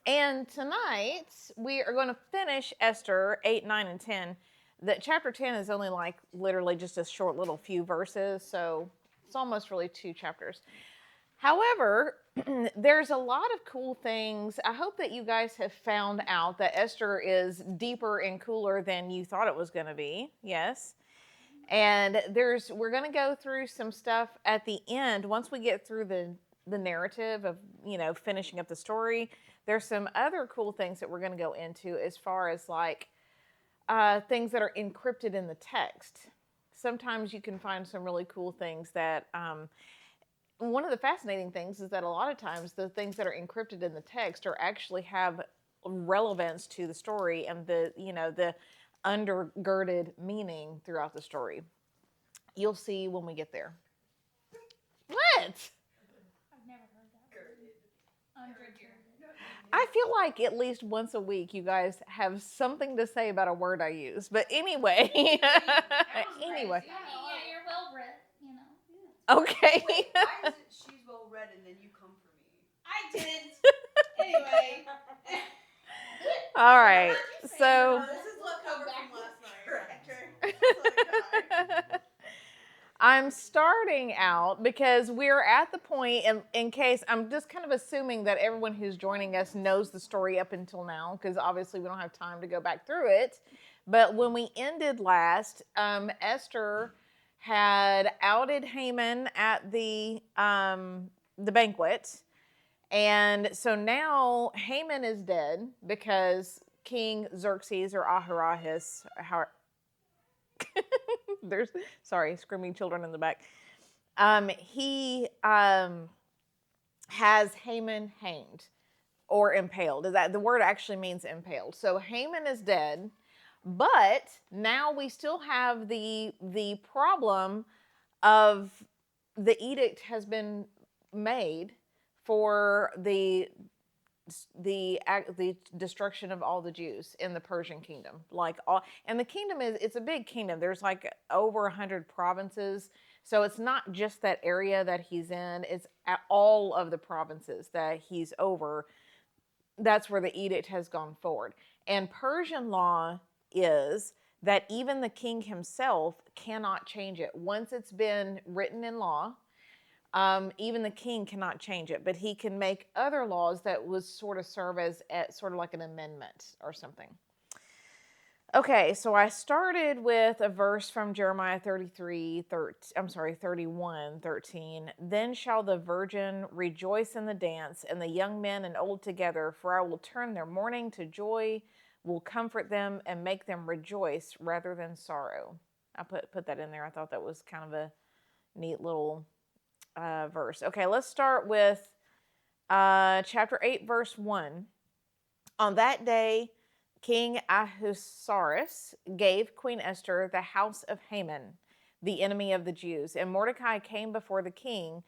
And tonight we are going to finish Esther 8, 9, and 10. That chapter 10 is only like literally just a short little few verses, so it's almost really 2 chapters. However, there's a lot of cool things. I hope that you guys have found out that Esther is deeper and cooler than you thought it was going to be. Yes. And we're going to go through some stuff at the end once we get through the narrative of, finishing up the story. There's some other cool things that we're going to go into as far as like things that are encrypted in the text. Sometimes you can find some really cool things that one of the fascinating things is that a lot of times the things that are encrypted in the text are actually have relevance to the story and the undergirded meaning throughout the story. You'll see when we get there. What? I've never heard that. I feel like at least once a week you guys have something to say about a word I use. But anyway. Anyway. Yeah, you're well read, Okay. Wait, why is it she's well read and then you come for me? I didn't. Anyway. All right. So. This is leftover from last night. I'm starting out because we're at the point, in case, I'm just kind of assuming that everyone who's joining us knows the story up until now, because obviously we don't have time to go back through it. But when we ended last, Esther had outed Haman at the banquet. And so now Haman is dead because King Xerxes or Ahasuerus, there's screaming children in the back. He has Haman hanged or impaled. That the word actually means impaled. So Haman is dead, but now we still have the problem of the edict has been made for the destruction of all the Jews in the Persian kingdom. And the kingdom it's a big kingdom. There's like over 100 provinces. So it's not just that area that he's in, it's all of the provinces that he's over. That's where the edict has gone forward. And Persian law is that even the king himself cannot change it. Once it's been written in law, even the king cannot change it, but he can make other laws that would sort of serve as sort of like an amendment or something. Okay, so I started with a verse from Jeremiah 31:13. Then shall the virgin rejoice in the dance, and the young men and old together, for I will turn their mourning to joy, will comfort them, and make them rejoice rather than sorrow. I put that in there. I thought that was kind of a neat little verse. Okay, let's start with chapter 8, verse 1. On that day, King Ahasuerus gave Queen Esther the house of Haman, the enemy of the Jews. And Mordecai came before the king,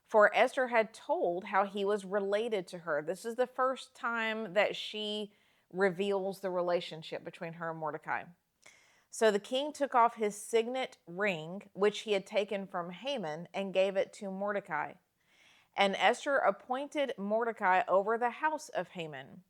for Esther had told how he was related to her. This is the first time that she reveals the relationship between her and Mordecai. So the king took off his signet ring, which he had taken from Haman, and gave it to Mordecai. And Esther appointed Mordecai over the house of Haman.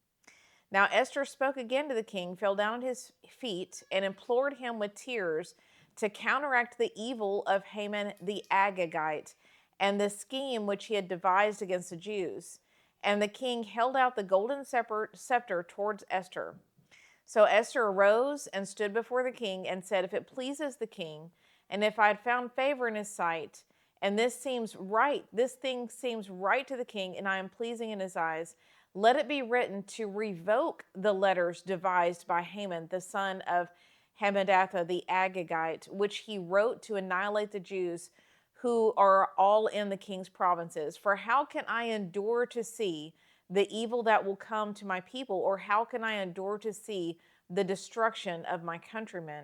Now Esther spoke again to the king, fell down at his feet, and implored him with tears to counteract the evil of Haman the Agagite and the scheme which he had devised against the Jews. And the king held out the golden scepter towards Esther. So Esther arose and stood before the king and said, if it pleases the king, and if I had found favor in his sight, and this thing seems right to the king, and I am pleasing in his eyes, let it be written to revoke the letters devised by Haman, the son of Hammedatha the Agagite, which he wrote to annihilate the Jews who are all in the king's provinces. For how can I endure to see the evil that will come to my people, or how can I endure to see the destruction of my countrymen?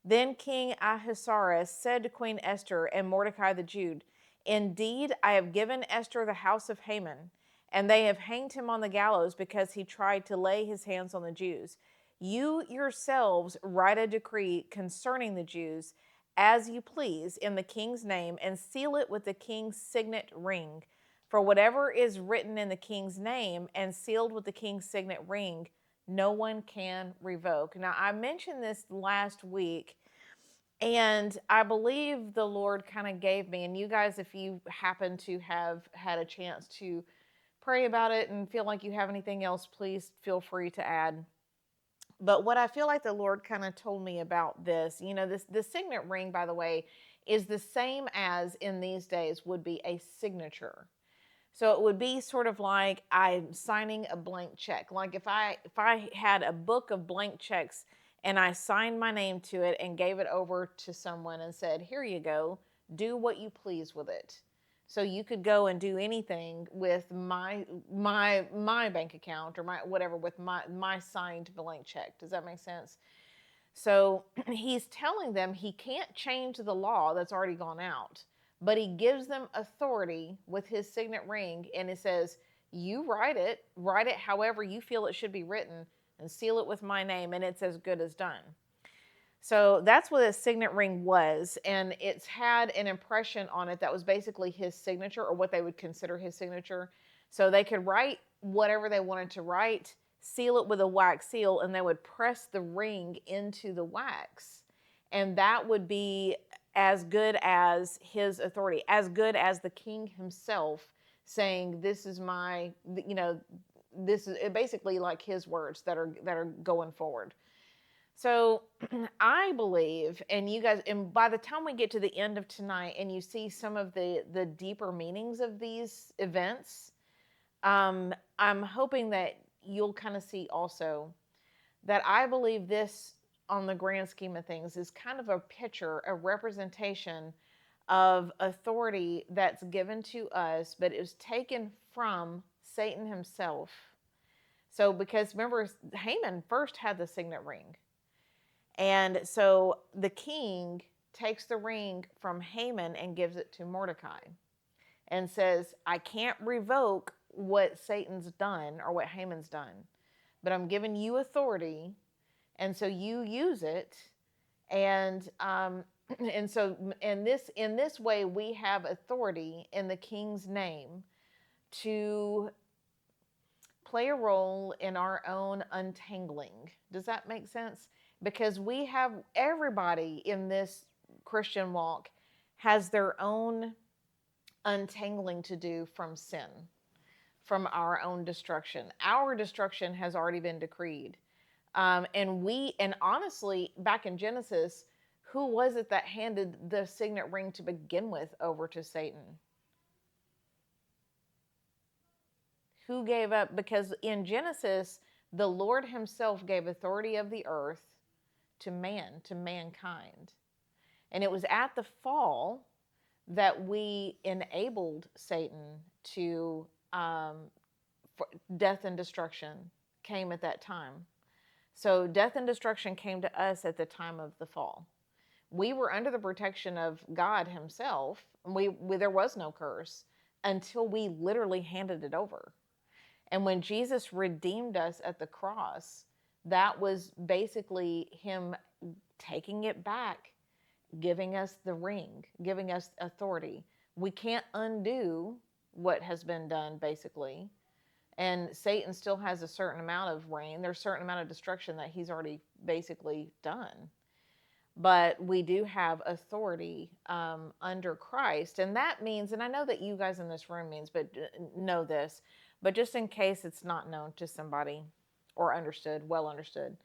Then King Ahasuerus said to Queen Esther and Mordecai the Jew, indeed, I have given Esther the house of Haman, and they have hanged him on the gallows because he tried to lay his hands on the Jews. You yourselves write a decree concerning the Jews as you please in the king's name, and seal it with the king's signet ring. For whatever is written in the king's name and sealed with the king's signet ring, no one can revoke. Now, I mentioned this last week, and I believe the Lord kind of gave me, and you guys, if you happen to have had a chance to pray about it and feel like you have anything else, please feel free to add. But what I feel like the Lord kind of told me about this, this signet ring, by the way, is the same as in these days would be a signature. So it would be sort of like I'm signing a blank check. Like if I had a book of blank checks and I signed my name to it and gave it over to someone and said, "Here you go. Do what you please with it." So you could go and do anything with my bank account or my whatever with my signed blank check. Does that make sense? So he's telling them he can't change the law that's already gone out, but he gives them authority with his signet ring, and it says, "You write it however you feel it should be written, and seal it with my name, and it's as good as done." So that's what a signet ring was, and it's had an impression on it that was basically his signature, or what they would consider his signature. So they could write whatever they wanted to write, seal it with a wax seal, and they would press the ring into the wax. And that would be as good as his authority, as good as the king himself saying, "This is my," this is basically like his words that are going forward. So I believe, and you guys, and by the time we get to the end of tonight and you see some of the deeper meanings of these events, I'm hoping that you'll kind of see also that I believe this, on the grand scheme of things, is kind of a picture, a representation of authority that's given to us, but it was taken from Satan himself. So, because remember, Haman first had the signet ring. And so the king takes the ring from Haman and gives it to Mordecai and says, "I can't revoke what Satan's done or what Haman's done, but I'm giving you authority, and so you use it." And and so in this way we have authority in the king's name to play a role in our own untangling. Does that make sense? Because we have, everybody in this Christian walk has their own untangling to do from sin, from our own destruction. Our destruction has already been decreed. And honestly, back in Genesis, who was it that handed the signet ring to begin with over to Satan? Who gave up? Because in Genesis, the Lord himself gave authority of the earth to man, to mankind. And it was at the fall that we enabled Satan to, death and destruction came at that time. So death and destruction came to us at the time of the fall. We were under the protection of God himself. There was no curse until we literally handed it over. And when Jesus redeemed us at the cross, that was basically him taking it back, giving us the ring, giving us authority. We can't undo what has been done, basically. And Satan still has a certain amount of reign. There's a certain amount of destruction that he's already basically done. But we do have authority under Christ. And that means, and I know that you guys in this room know this, but just in case it's not known to somebody or well understood,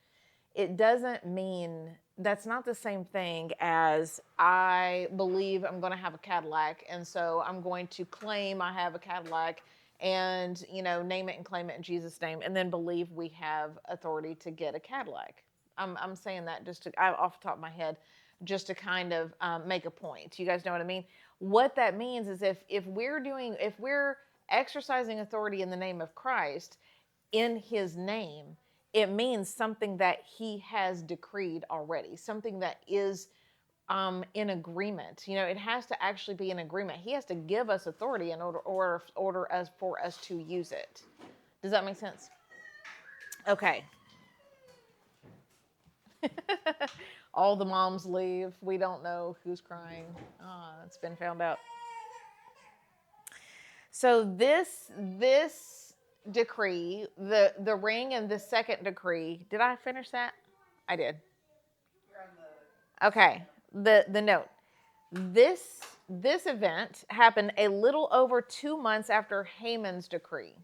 it doesn't mean, that's not the same thing as I believe I'm going to have a Cadillac, and so I'm going to claim I have a Cadillac and, name it and claim it in Jesus' name, and then believe we have authority to get a Cadillac. I'm saying that just off the top of my head, just to kind of make a point. You guys know what I mean? What that means is if we're exercising authority in the name of Christ, in his name, it means something that he has decreed already, something that is in agreement. It has to actually be in agreement. He has to give us authority in order for us to use it. Does that make sense? Okay. All the moms leave. We don't know who's crying. It's been found out. So this decree, the ring and the second decree, did I finish that? I did. Okay. The note. This event happened a little over 2 months after Haman's decree.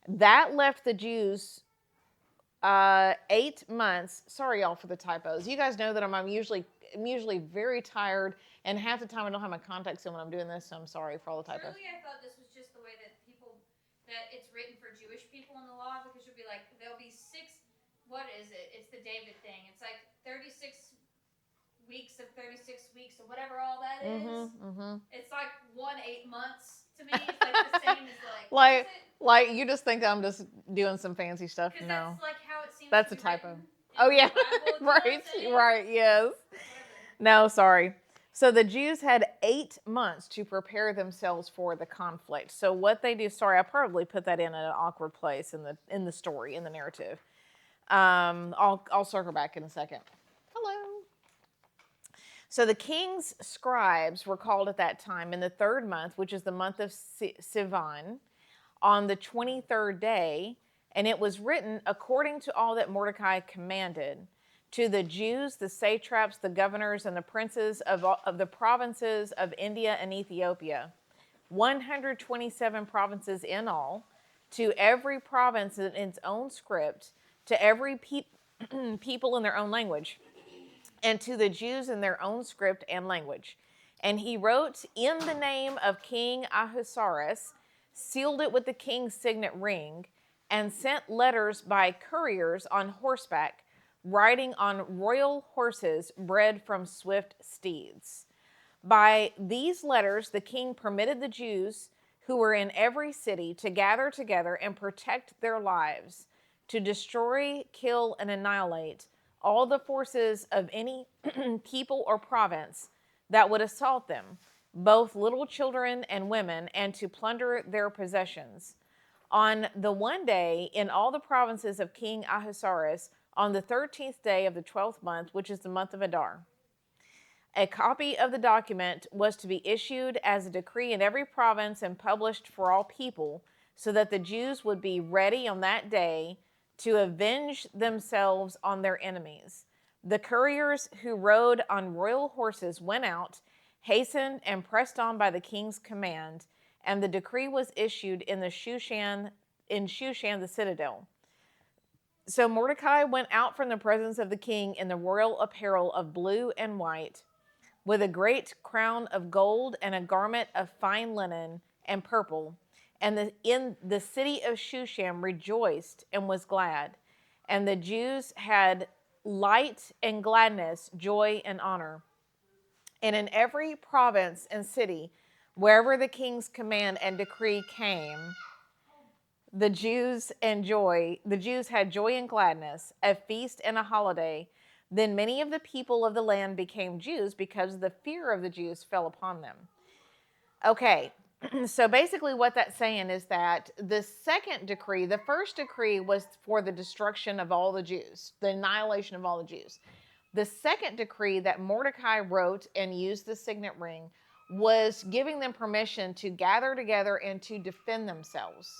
That left the Jews 8 months. Sorry, y'all, for the typos. You guys know that I'm usually very tired, and half the time I don't have my contacts in when I'm doing this, so I'm sorry for all the typos. Surely I thought this was just the way that it's written for Jewish people in the law, because you'll be like, there'll be six, what is it? It's the David thing. It's like 36 weeks of 36 weeks, or whatever all that is. It's like 8 months to me. It's like the same as like you just think I'm just doing some fancy stuff. because No, that's like how it seems. that's to a be typo. written Oh in yeah, the Bible, you know what I'm saying? right, yes. Whatever. No, sorry. So the Jews had 8 months to prepare themselves for the conflict. So what they do, sorry, I probably put that in an awkward place in the story, in the narrative. I'll circle back in a second. Hello. So the king's scribes were called at that time in the 3rd month, which is the month of Sivan, on the 23rd day, and it was written according to all that Mordecai commanded to the Jews, the satraps, the governors, and the princes of the provinces of India and Ethiopia, 127 provinces in all, to every province in its own script, to every people in their own language, and to the Jews in their own script and language. And he wrote in the name of King Ahasuerus, sealed it with the king's signet ring, and sent letters by couriers on horseback, riding on royal horses bred from swift steeds. By these letters, the king permitted the Jews who were in every city to gather together and protect their lives, to destroy, kill, and annihilate all the forces of any people or province that would assault them, both little children and women, and to plunder their possessions. On the one day, in all the provinces of King Ahasuerus, on the 13th day of the 12th month, which is the month of Adar, a copy of the document was to be issued as a decree in every province and published for all people, so that the Jews would be ready on that day to avenge themselves on their enemies. The couriers who rode on royal horses went out, hastened, and pressed on by the king's command, and the decree was issued in Shushan the citadel. So Mordecai went out from the presence of the king in the royal apparel of blue and white, with a great crown of gold and a garment of fine linen and purple. And in the city of Shushan rejoiced and was glad. And the Jews had light and gladness, joy and honor. And in every province and city, wherever the king's command and decree came, the Jews had joy and gladness, a feast and a holiday. Then many of the people of the land became Jews because the fear of the Jews fell upon them. Okay, so basically what that's saying is that the second decree, the first decree was for the destruction of all the Jews, the annihilation of all the Jews. The second decree that Mordecai wrote and used the signet ring was giving them permission to gather together and to defend themselves.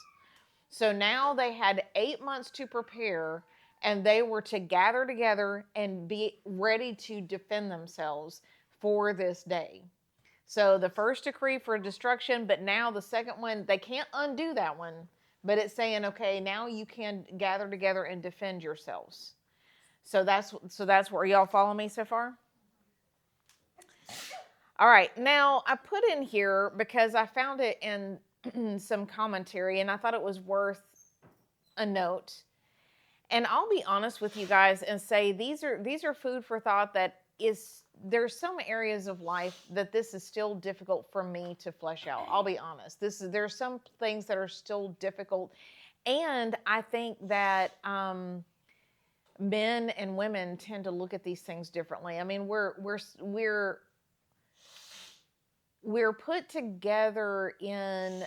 So now they had 8 months to prepare, and they were to gather together and be ready to defend themselves for this day. So the first decree for destruction, but now the second one, they can't undo that one, but it's saying, okay, now you can gather together and defend yourselves. So that's where y'all follow me so far? All right, now I put in here because I found it in some commentary and I thought it was worth a note. And I'll be honest with you guys and say these are food for thought. There's some areas of life that this is still difficult for me to flesh out. I'll be honest. There's some things that are still difficult, and I think that men and women tend to look at these things differently. I mean, we're put together in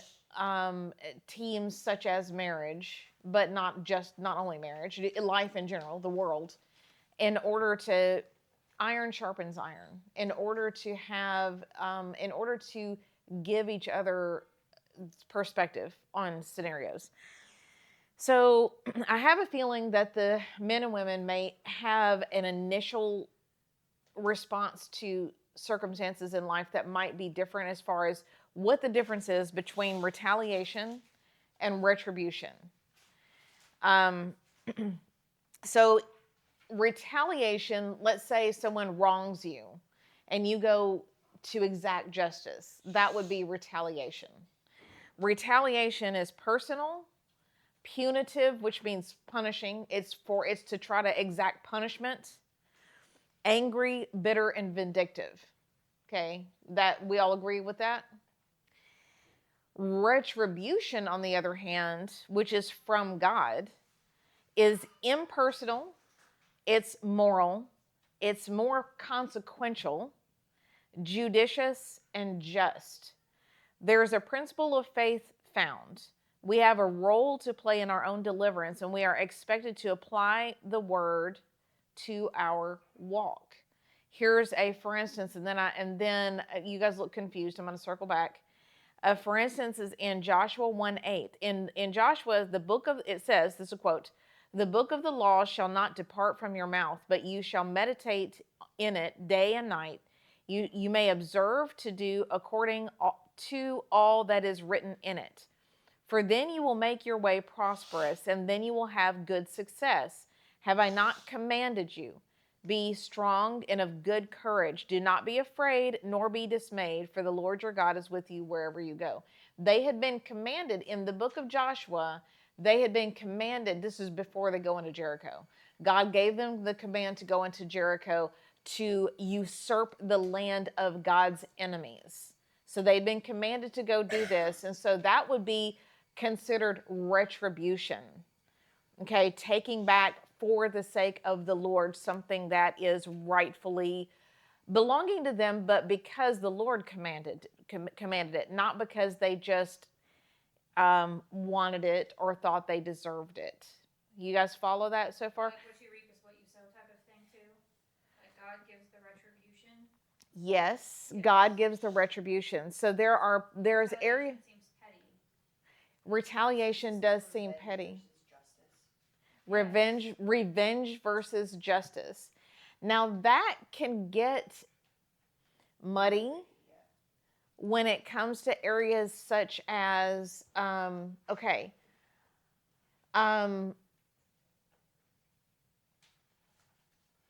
teams such as marriage, but not only marriage, life in general, the world, in order to iron sharpens iron, in order to give each other perspective on scenarios. So I have a feeling that the men and women may have an initial response to circumstances in life that might be different as far as what the difference is between retaliation and retribution. Um, so, retaliation, let's say someone wrongs you and you go to exact justice, that would be retaliation. Retaliation is personal, punitive, which means punishing. It's to try to exact punishment. Angry, bitter, and vindictive. Okay, that we all agree with that. Retribution, on the other hand, which is from God, is impersonal, it's moral, it's more consequential, judicious, and just. There's a principle of faith found. We have a role to play in our own deliverance, and we are expected to apply the word to our walk. Here's a for instance, and then you guys look confused. I'm going to circle back. For instance, is in Joshua 1:8. In Joshua, the book of it says, this is a quote: "The book of the law shall not depart from your mouth, but you shall meditate in it day and night. You may observe to do according to all that is written in it. For then you will make your way prosperous, and then you will have good success. Have I not commanded you? Be strong and of good courage. Do not be afraid, nor be dismayed, for the Lord your God is with you wherever you go." They had been commanded in the book of Joshua, they had been commanded, this is before they go into Jericho. God gave them the command to go into Jericho to usurp the land of God's enemies. So they'd been commanded to go do this, and so that would be considered retribution. Okay, taking back for the sake of the Lord something that is rightfully belonging to them, but because the Lord commanded it, not because they just wanted it or thought they deserved it. You guys follow that so far? Like what you reap is what you sow type of thing too. Like God gives the retribution. Yes, God gives the retribution. So there's area. Seems petty. Retaliation does seem petty. Revenge versus justice. Now that can get muddy when it comes to areas such as okay.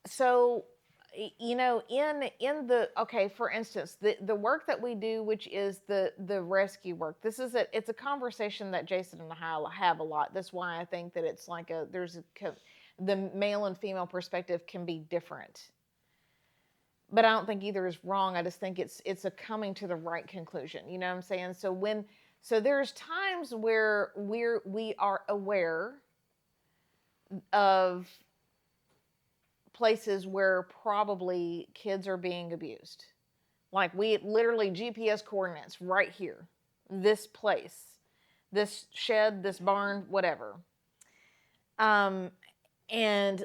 So you know, in the okay, for instance, the work that we do, which is the rescue work, it's a conversation that Jason and I have a lot. That's why I think that it's like the male and female perspective can be different, but I don't think either is wrong. I just think it's a coming to the right conclusion. You know what I'm saying? So there's times where we are aware of places where probably kids are being abused. Like we literally GPS coordinates right here, this place, this shed, this barn, whatever. And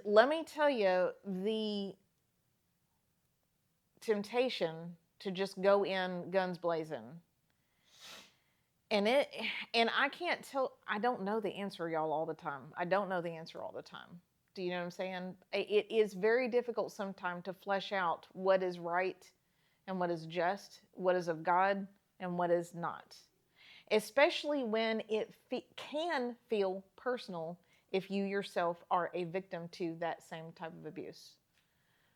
let me tell you, the temptation to just go in guns blazing. And I can't tell, I don't know the answer, y'all, all the time. I don't know the answer all the time. Do you know what I'm saying? It is very difficult sometimes to flesh out what is right and what is just, what is of God and what is not. Especially when it can feel personal if you yourself are a victim to that same type of abuse.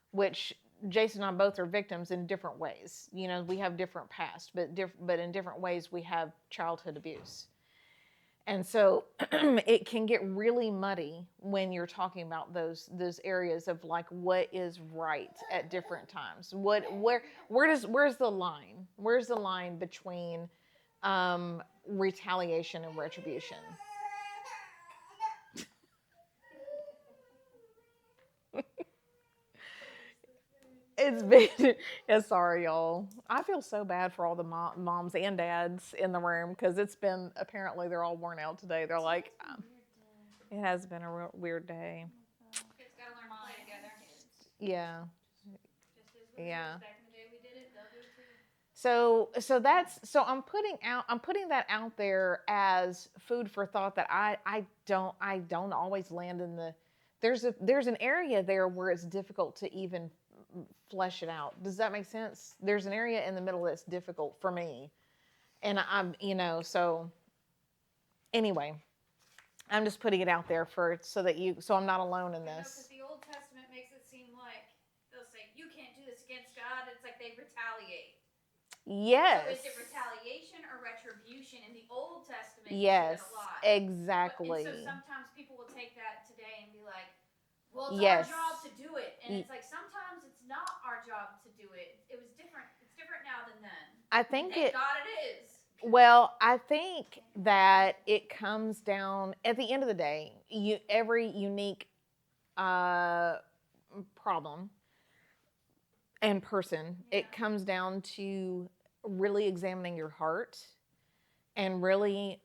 Which Jason and I both are victims in different ways. You know, we have different past, but in different ways we have childhood abuse. And so it can get really muddy when you're talking about those areas of like what is right at different times. Where's the line? Where's the line between retaliation and retribution? It's been, yeah, sorry, y'all. I feel so bad for all the moms and dads in the room because it's been, apparently they're all worn out today. They're like, it has been a real weird day. Kids gotta learn to play together. Yeah. Just as we Yeah. did back in the day we did it, they'll do it too. So I'm putting that out there as food for thought that I don't always land in the there's an area there where it's difficult to even flesh it out. Does that make sense? There's an area in the middle that's difficult for me. And I'm, so anyway, I'm just putting it out there so I'm not alone in I know, this. because the Old Testament makes it seem like they'll say, you can't do this against God. It's like they retaliate. Yes. So is it retaliation or retribution? In the Old Testament, Yes, you see that a lot. exactly. And so sometimes people will take that today and be like, well, it's Yes. our job to do it. And it's like, sometimes it's not our job to do it. It was different. It's different now than then. I think Thank God it is. Well, I think that it comes down at the end of the day. Every unique problem and person, it comes down to really examining your heart and really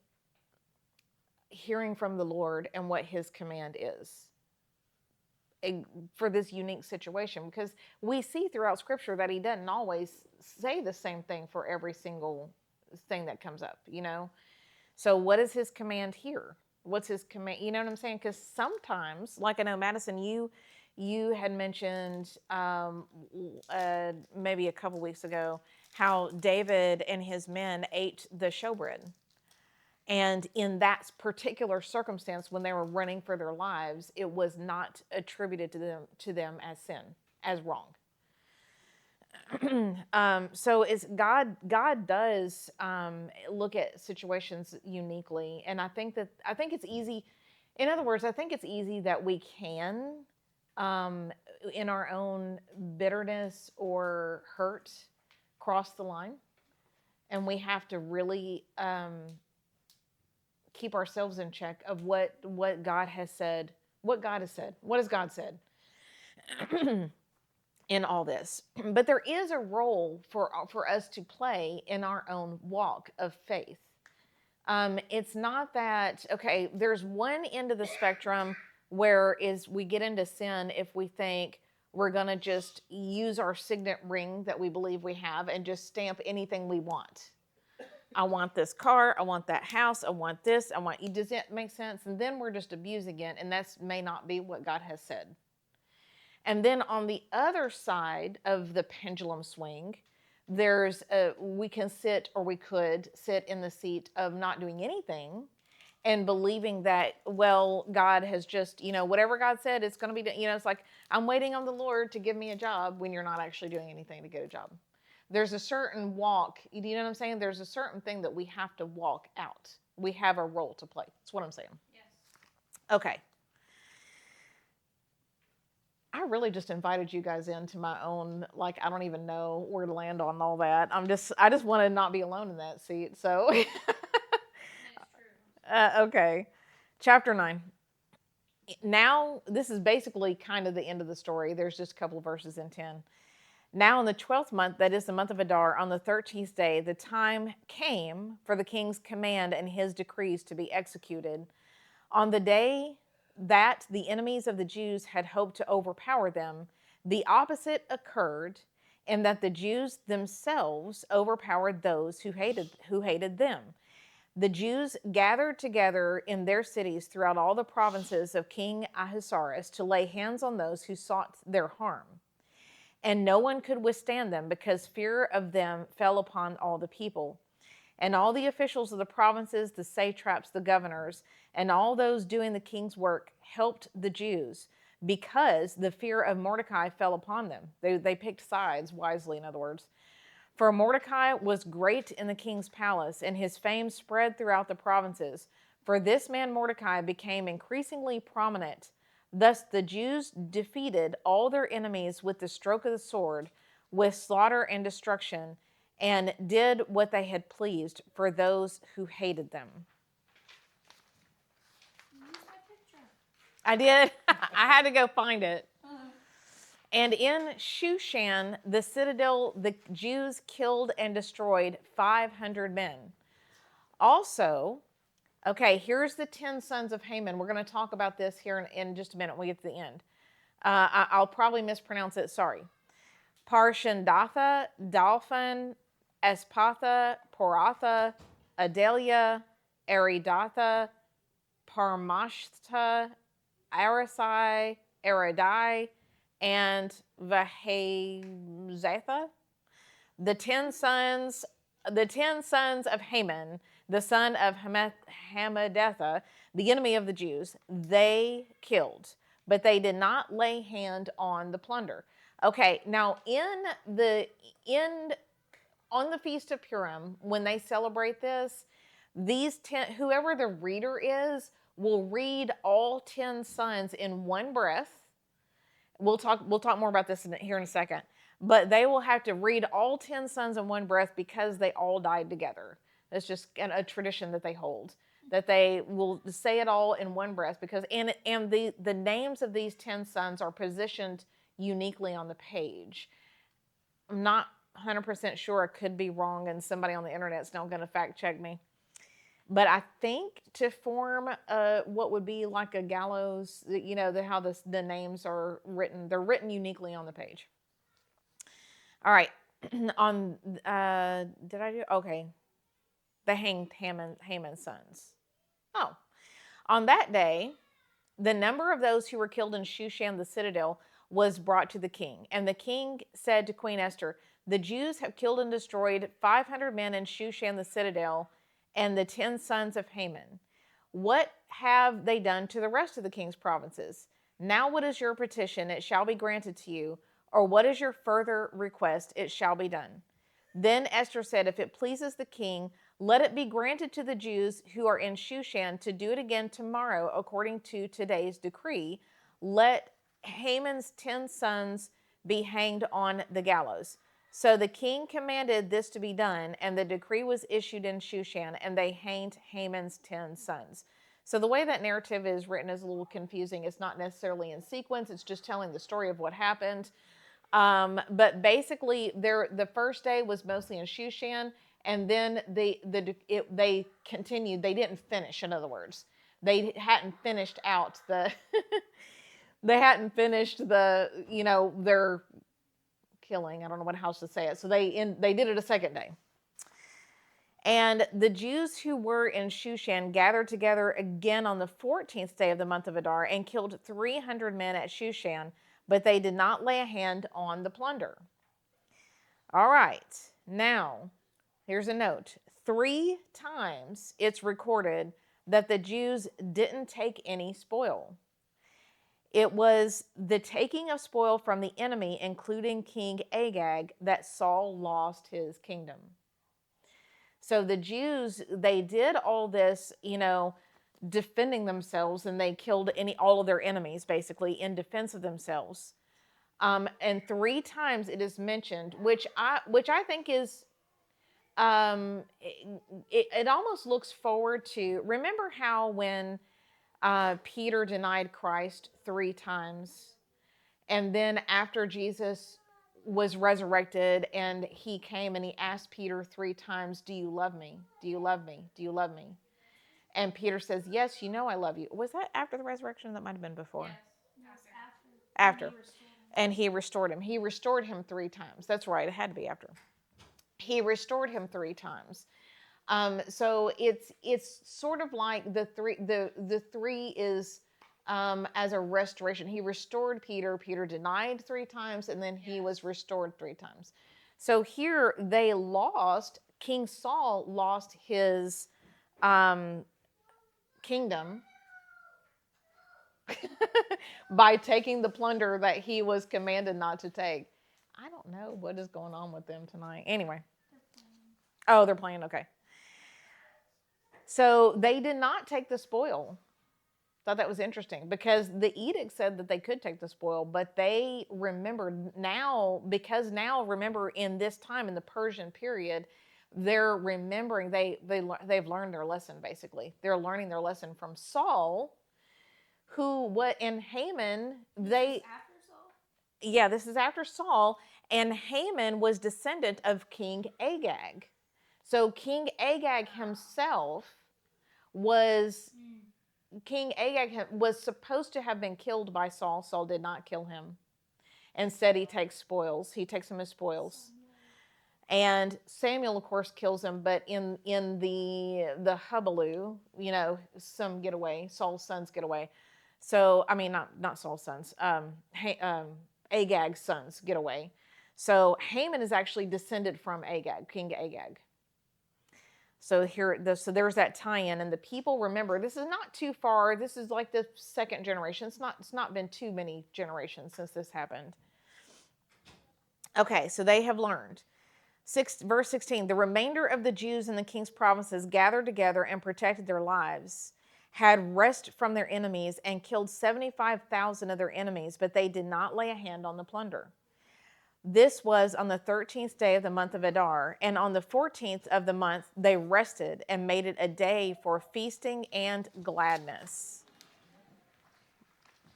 hearing from the Lord and what His command is for this unique situation, because we see throughout Scripture that He doesn't always say the same thing for every single thing that comes up, So what is His command here? What's His command? You know what I'm saying? Because sometimes, like I know, Madison, you had mentioned maybe a couple weeks ago how David and his men ate the showbread. And in that particular circumstance, when they were running for their lives, it was not attributed to them as sin, as wrong. So it's God. God does look at situations uniquely, and I think it's easy. In other words, I think it's easy that we can, in our own bitterness or hurt, cross the line, and we have to really keep ourselves in check of what God has said. What God has said. What has God said? In all this. But there is a role for us to play in our own walk of faith. It's not that, okay, there's one end of the spectrum where we get into sin if we think we're going to just use our signet ring that we believe we have and just stamp anything we want. I want this car, I want that house, I want this, does that make sense? And then we're just abusing it, and that may not be what God has said. And then on the other side of the pendulum swing, we could sit in the seat of not doing anything and believing that, well, God has just, whatever God said, it's going to be, it's like, I'm waiting on the Lord to give me a job when you're not actually doing anything to get a job. There's a certain walk, you know what I'm saying? There's a certain thing that we have to walk out. We have a role to play. That's what I'm saying. Yes. Okay. I really just invited you guys into my own, like, I don't even know where to land on all that. I just want to not be alone in that seat. So, okay. Chapter 9. Now, this is basically kind of the end of the story. There's just a couple of verses in 10. Now in the 12th month, that is the month of Adar, on the 13th day, the time came for the king's command and his decrees to be executed. On the day that the enemies of the Jews had hoped to overpower them, the opposite occurred, in that the Jews themselves overpowered those who hated them. The Jews gathered together in their cities throughout all the provinces of King Ahasuerus to lay hands on those who sought their harm. And no one could withstand them, because fear of them fell upon all the people. And all the officials of the provinces, the satraps, the governors, and all those doing the king's work helped the Jews, because the fear of Mordecai fell upon them. They picked sides wisely, in other words. For Mordecai was great in the king's palace, and his fame spread throughout the provinces. For this man Mordecai became increasingly prominent. Thus the Jews defeated all their enemies with the stroke of the sword, with slaughter and destruction, and did what they had pleased for those who hated them. I did. I had to go find it. And in Shushan, the citadel, the Jews killed and destroyed 500 men. Also, okay, here's the 10 sons of Haman. We're going to talk about this here in just a minute when we get to the end. I'll probably mispronounce it. Sorry. Parshandatha, Dalphon, Espatha, Poratha, Adelia, Aridatha, Parmashta, Arasai, Aradai, and Vahezatha. The 10 sons, the 10 sons of Haman, the son of Hammedatha, the enemy of the Jews, they killed, but they did not lay hand on the plunder. Okay, now in on the Feast of Purim, when they celebrate this, these 10, whoever the reader is, will read all 10 sons in one breath. We'll talk more about this here in a second. But they will have to read all 10 sons in one breath because they all died together. That's just a tradition that they hold. That they will say it all in one breath because and the names of these 10 sons are positioned uniquely on the page. I'm not 100% sure. I could be wrong, and somebody on the internet's now going to fact check me. But I think to form what would be like a gallows, how the names are written, they're written uniquely on the page. All right. On did I do okay? The hanged Haman's sons. Oh, on that day, the number of those who were killed in Shushan the citadel was brought to the king, and the king said to Queen Esther, "The Jews have killed and destroyed 500 men in Shushan the citadel, and the 10 sons of Haman. What have they done to the rest of the king's provinces? Now what is your petition? It shall be granted to you. Or what is your further request? It shall be done." Then Esther said, "If it pleases the king, let it be granted to the Jews who are in Shushan to do it again tomorrow according to today's decree. Let Haman's 10 sons be hanged on the gallows." So the king commanded this to be done, and the decree was issued in Shushan, and they hanged Haman's 10 sons. So the way that narrative is written is a little confusing. It's not necessarily in sequence. It's just telling the story of what happened. But basically, the first day was mostly in Shushan, and then they continued. They didn't finish. In other words, they hadn't finished out the. They hadn't finished their killing. I don't know how else to say it. So they did it a second day. And the Jews who were in Shushan gathered together again on the 14th day of the month of Adar and killed 300 men at Shushan, but they did not lay a hand on the plunder. All right, now, here's a note. 3 times it's recorded that the Jews didn't take any spoil. It was the taking of spoil from the enemy, including King Agag, that Saul lost his kingdom. So the Jews, they did all this, defending themselves, and they killed all of their enemies, basically, in defense of themselves. And 3 times it is mentioned, which I think is, it almost looks forward to. Remember how when Peter denied Christ 3 times, and then after Jesus was resurrected and he came and he asked Peter 3 times, "Do you love me? Do you love me? Do you love me?" And Peter says, "Yes, I love you." Was that after the resurrection? That might have been before. Yes. After. And he restored him. He restored him 3 times. That's right. It had to be after. He restored him 3 times. So it's sort of like the three is as a restoration. He restored Peter. Peter denied 3 times, and then he was restored 3 times. So here they lost. King Saul lost his kingdom by taking the plunder that he was commanded not to take. I don't know what is going on with them tonight. Anyway. Oh, they're playing. Okay. So they did not take the spoil. Thought that was interesting because the edict said that they could take the spoil, but they remembered now, because now remember in this time in the Persian period, they're remembering they've learned their lesson. Basically, they're learning their lesson from Saul, and Haman. This is after Saul? Yeah, this is after Saul, and Haman was descendant of King Agag. So King Agag himself was. King Agag was supposed to have been killed by Saul. Saul did not kill him. Instead, he takes spoils. He takes him as spoils. And Samuel, of course, kills him, but in the hullabaloo, some get away. Saul's sons get away. So I mean, not Saul's sons. Agag's sons get away. So Haman is actually descended from Agag, King Agag. So so there's that tie-in, and the people remember. This is not too far. This is like the second generation. It's not been too many generations since this happened. Okay, so they have learned. Verse 16, the remainder of the Jews in the king's provinces gathered together and protected their lives, had rest from their enemies, and killed 75,000 of their enemies, but they did not lay a hand on the plunder. This was on the 13th day of the month of Adar, and on the 14th of the month they rested and made it a day for feasting and gladness.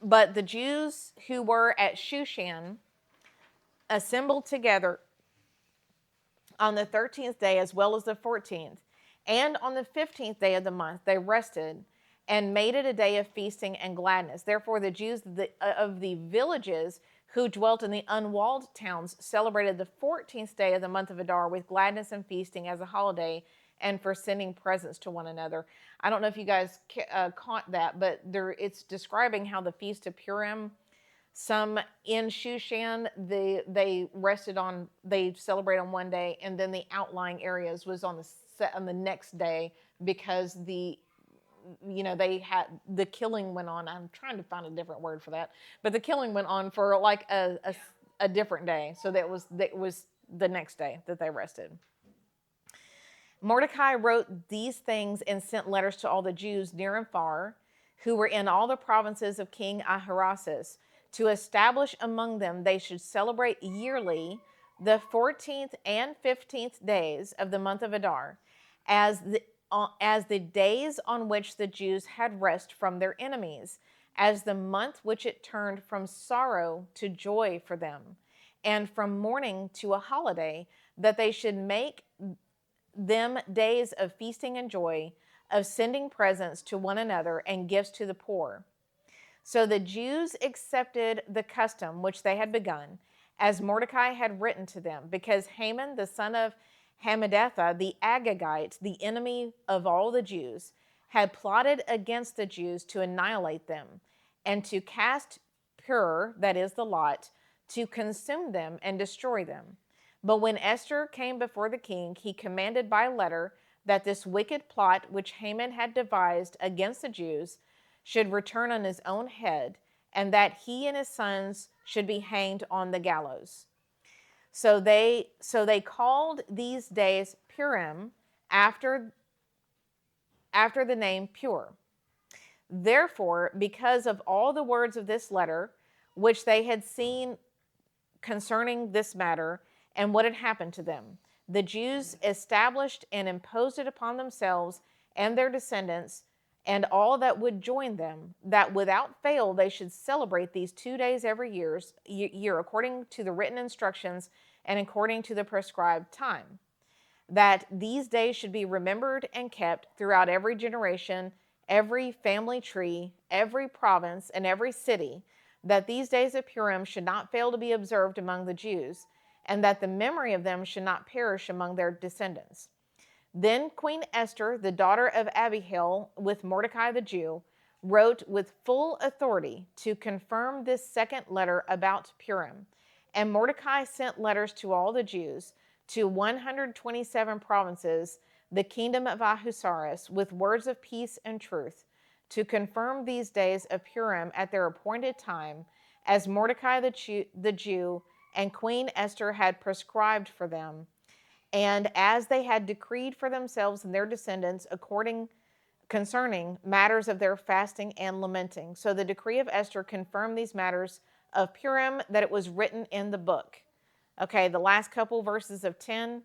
But the Jews who were at Shushan assembled together on the 13th day as well as the 14th. And on the 15th day of the month, they rested and made it a day of feasting and gladness. Therefore, the Jews of the villages who dwelt in the unwalled towns celebrated the 14th day of the month of Adar with gladness and feasting as a holiday and for sending presents to one another. I don't know if you guys caught that, but it's describing how the Feast of Purim, some in Shushan, they celebrate on one day, and then the outlying areas was on the next day, because they had the killing went on. I'm trying to find a different word for that, but the killing went on for like a different day. So that was the next day that they rested. Mordecai wrote these things and sent letters to all the Jews near and far who were in all the provinces of King Ahasuerus, to establish among them they should celebrate yearly the 14th and 15th days of the month of Adar as the days on which the Jews had rest from their enemies, as the month which it turned from sorrow to joy for them, and from mourning to a holiday, that they should make them days of feasting and joy, of sending presents to one another and gifts to the poor. So the Jews accepted the custom which they had begun, as Mordecai had written to them, because Haman, the son of Hammedatha, the Agagite, the enemy of all the Jews, had plotted against the Jews to annihilate them and to cast Pur, that is the lot, to consume them and destroy them. But when Esther came before the king, he commanded by letter that this wicked plot which Haman had devised against the Jews should return on his own head, and that he and his sons should be hanged on the gallows. So they called these days Purim, after the name Pur. Therefore, because of all the words of this letter, which they had seen concerning this matter and what had happened to them, the Jews established and imposed it upon themselves and their descendants and all that would join them, that without fail they should celebrate these 2 days every year according to the written instructions and according to the prescribed time. That these days should be remembered and kept throughout every generation, every family tree, every province, and every city, that these days of Purim should not fail to be observed among the Jews, and that the memory of them should not perish among their descendants. Then Queen Esther, the daughter of Abihail, with Mordecai the Jew, wrote with full authority to confirm this second letter about Purim. And Mordecai sent letters to all the Jews, to 127 provinces, the kingdom of Ahasuerus, with words of peace and truth, to confirm these days of Purim at their appointed time, as Mordecai the Jew and Queen Esther had prescribed for them, and as they had decreed for themselves and their descendants concerning matters of their fasting and lamenting. So the decree of Esther confirmed these matters of Purim, that it was written in the book. Okay, the last couple verses of 10.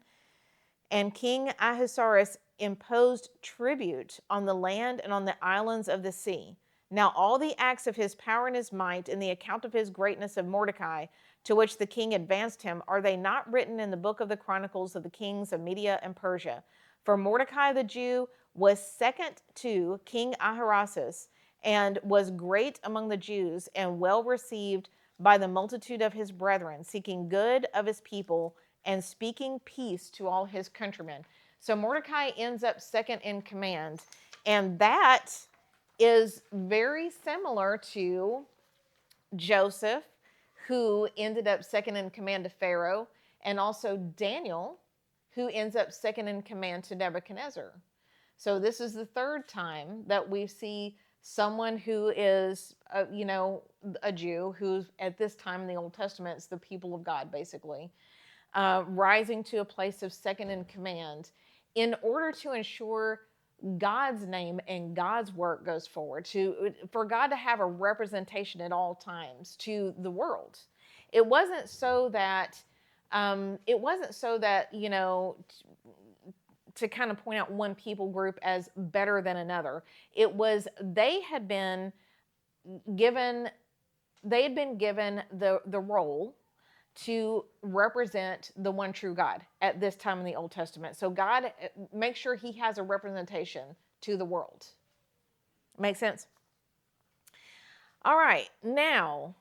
And King Ahasuerus imposed tribute on the land and on the islands of the sea. Now all the acts of his power and his might, and the account of his greatness of Mordecai, to which the king advanced him, are they not written in the book of the chronicles of the kings of Media and Persia? For Mordecai the Jew was second to King Ahasuerus, and was great among the Jews, and well received by the multitude of his brethren, seeking good of his people and speaking peace to all his countrymen. So Mordecai ends up second in command. And that is very similar to Joseph, who ended up second in command to Pharaoh, and also Daniel, who ends up second in command to Nebuchadnezzar. So this is the third time that we see someone who is, a Jew, who's at this time in the Old Testament, it's the people of God, basically, rising to a place of second in command in order to ensure God's name and God's work goes forward, for God to have a representation at all times to the world. It wasn't so that to kind of point out one people group as better than another. It was they had been given the role to represent the one true God at this time in the Old Testament. So God makes sure he has a representation to the world. Make sense? All right, now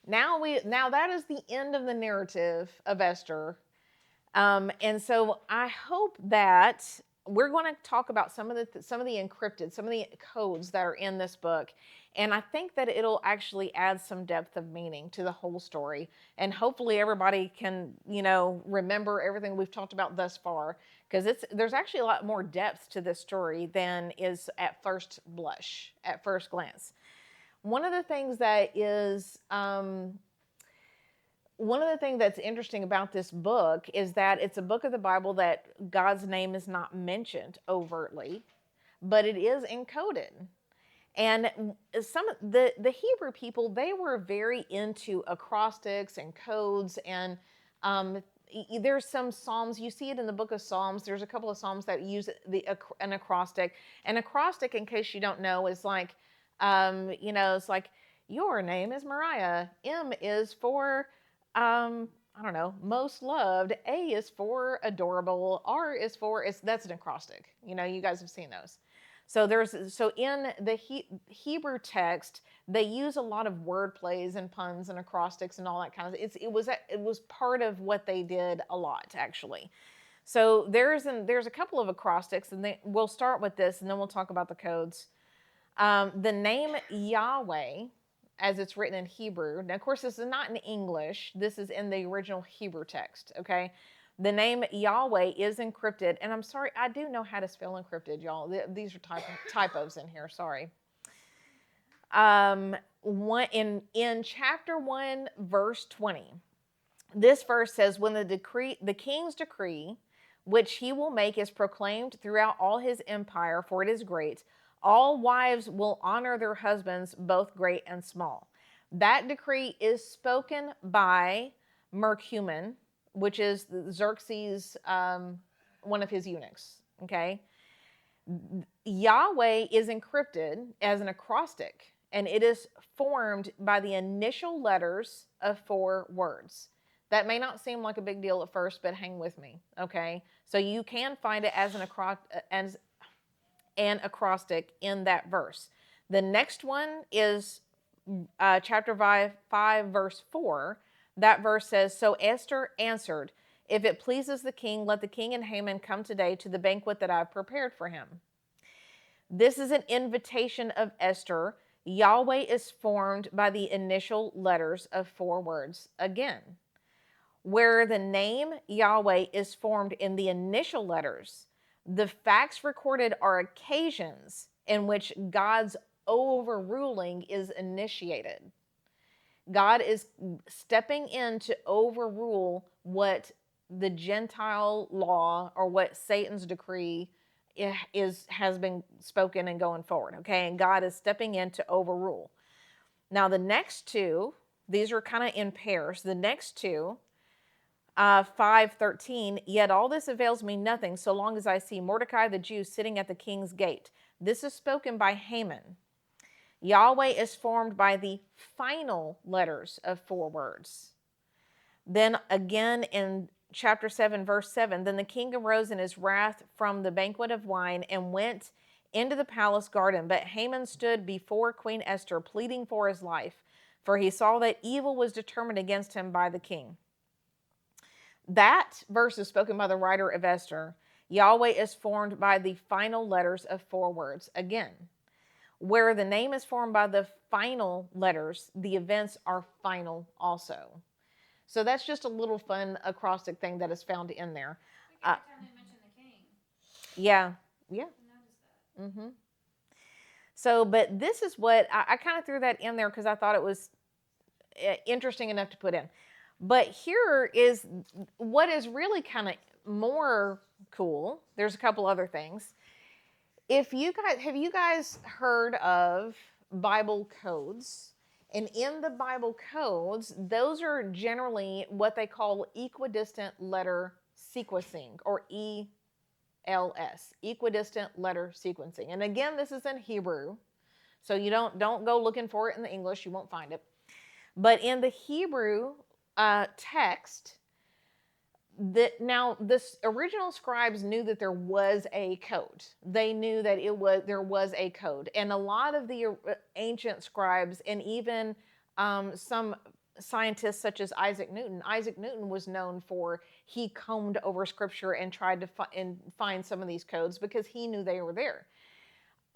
that is the end of the narrative of Esther. And so I hope that we're going to talk about some of the encrypted, some of the codes that are in this book. And I think that it'll actually add some depth of meaning to the whole story. And hopefully everybody can, remember everything we've talked about thus far. Because there's actually a lot more depth to this story than is at first blush, at first glance. One of the things that's interesting about this book is that it's a book of the Bible that God's name is not mentioned overtly, but it is encoded. And some of the Hebrew people, they were very into acrostics and codes. And there's some Psalms, you see it in the book of Psalms. There's a couple of Psalms that use an acrostic. An acrostic, in case you don't know, is like, it's like, your name is Mariah. M is for, I don't know, most loved. A is for adorable. R is for, that's an acrostic. You guys have seen those. So in the Hebrew text, they use a lot of word plays and puns and acrostics and all that kind of. It was part of what they did a lot, actually. So there's a couple of acrostics, and we'll start with this, and then we'll talk about the codes. The name Yahweh, as it's written in Hebrew. Now, of course, this is not in English. This is in the original Hebrew text. Okay. The name Yahweh is encrypted, and I'm sorry, I do know how to spell encrypted, y'all. These are typos in here. Sorry. In chapter 1, verse 20, this verse says, "When the king's decree, which he will make, is proclaimed throughout all his empire, for it is great, all wives will honor their husbands, both great and small." That decree is spoken by Mercuman, which is Xerxes, one of his eunuchs, okay? Yahweh is encrypted as an acrostic, and it is formed by the initial letters of 4 words. That may not seem like a big deal at first, but hang with me, okay? So you can find it as an acrostic in that verse. The next one is chapter 5, verse 4. That verse says, "So Esther answered, 'If it pleases the king, let the king and Haman come today to the banquet that I've prepared for him.'" This is an invitation of Esther. Yahweh is formed by the initial letters of 4 words again. Where the name Yahweh is formed in the initial letters, the facts recorded are occasions in which God's overruling is initiated. God is stepping in to overrule what the Gentile law or what Satan's decree has been spoken and going forward, okay? And God is stepping in to overrule. Now, the next 2, these are kind of in pairs. The next 2, 5:13, "Yet all this avails me nothing so long as I see Mordecai the Jew sitting at the king's gate." This is spoken by Haman. Yahweh is formed by the final letters of 4 words. Then again in chapter 7, verse 7, "Then the king arose in his wrath from the banquet of wine and went into the palace garden. But Haman stood before Queen Esther, pleading for his life, for he saw that evil was determined against him by the king." That verse is spoken by the writer of Esther. Yahweh is formed by the final letters of 4 words. Again, where the name is formed by the final letters, the events are final also. So that's just a little fun acrostic thing that is found in there. Like every time they mention the king. Yeah. I noticed that. Mm-hmm. So, but this is what I kind of threw that in there because I thought it was interesting enough to put in. But here is what is really kind of more cool. There's a couple other things. If you guys have you guys heard of Bible codes? And in the Bible codes, those are generally what they call equidistant letter sequencing, or ELS, equidistant letter sequencing. And again, this is in Hebrew, so you don't go looking for it in the English. You won't find it. But in the Hebrew text, now this original scribes knew that there was a code. They knew that there was a code, and a lot of the ancient scribes, and even some scientists such as Isaac Newton. Isaac Newton was known for he combed over scripture and tried to find some of these codes because he knew they were there.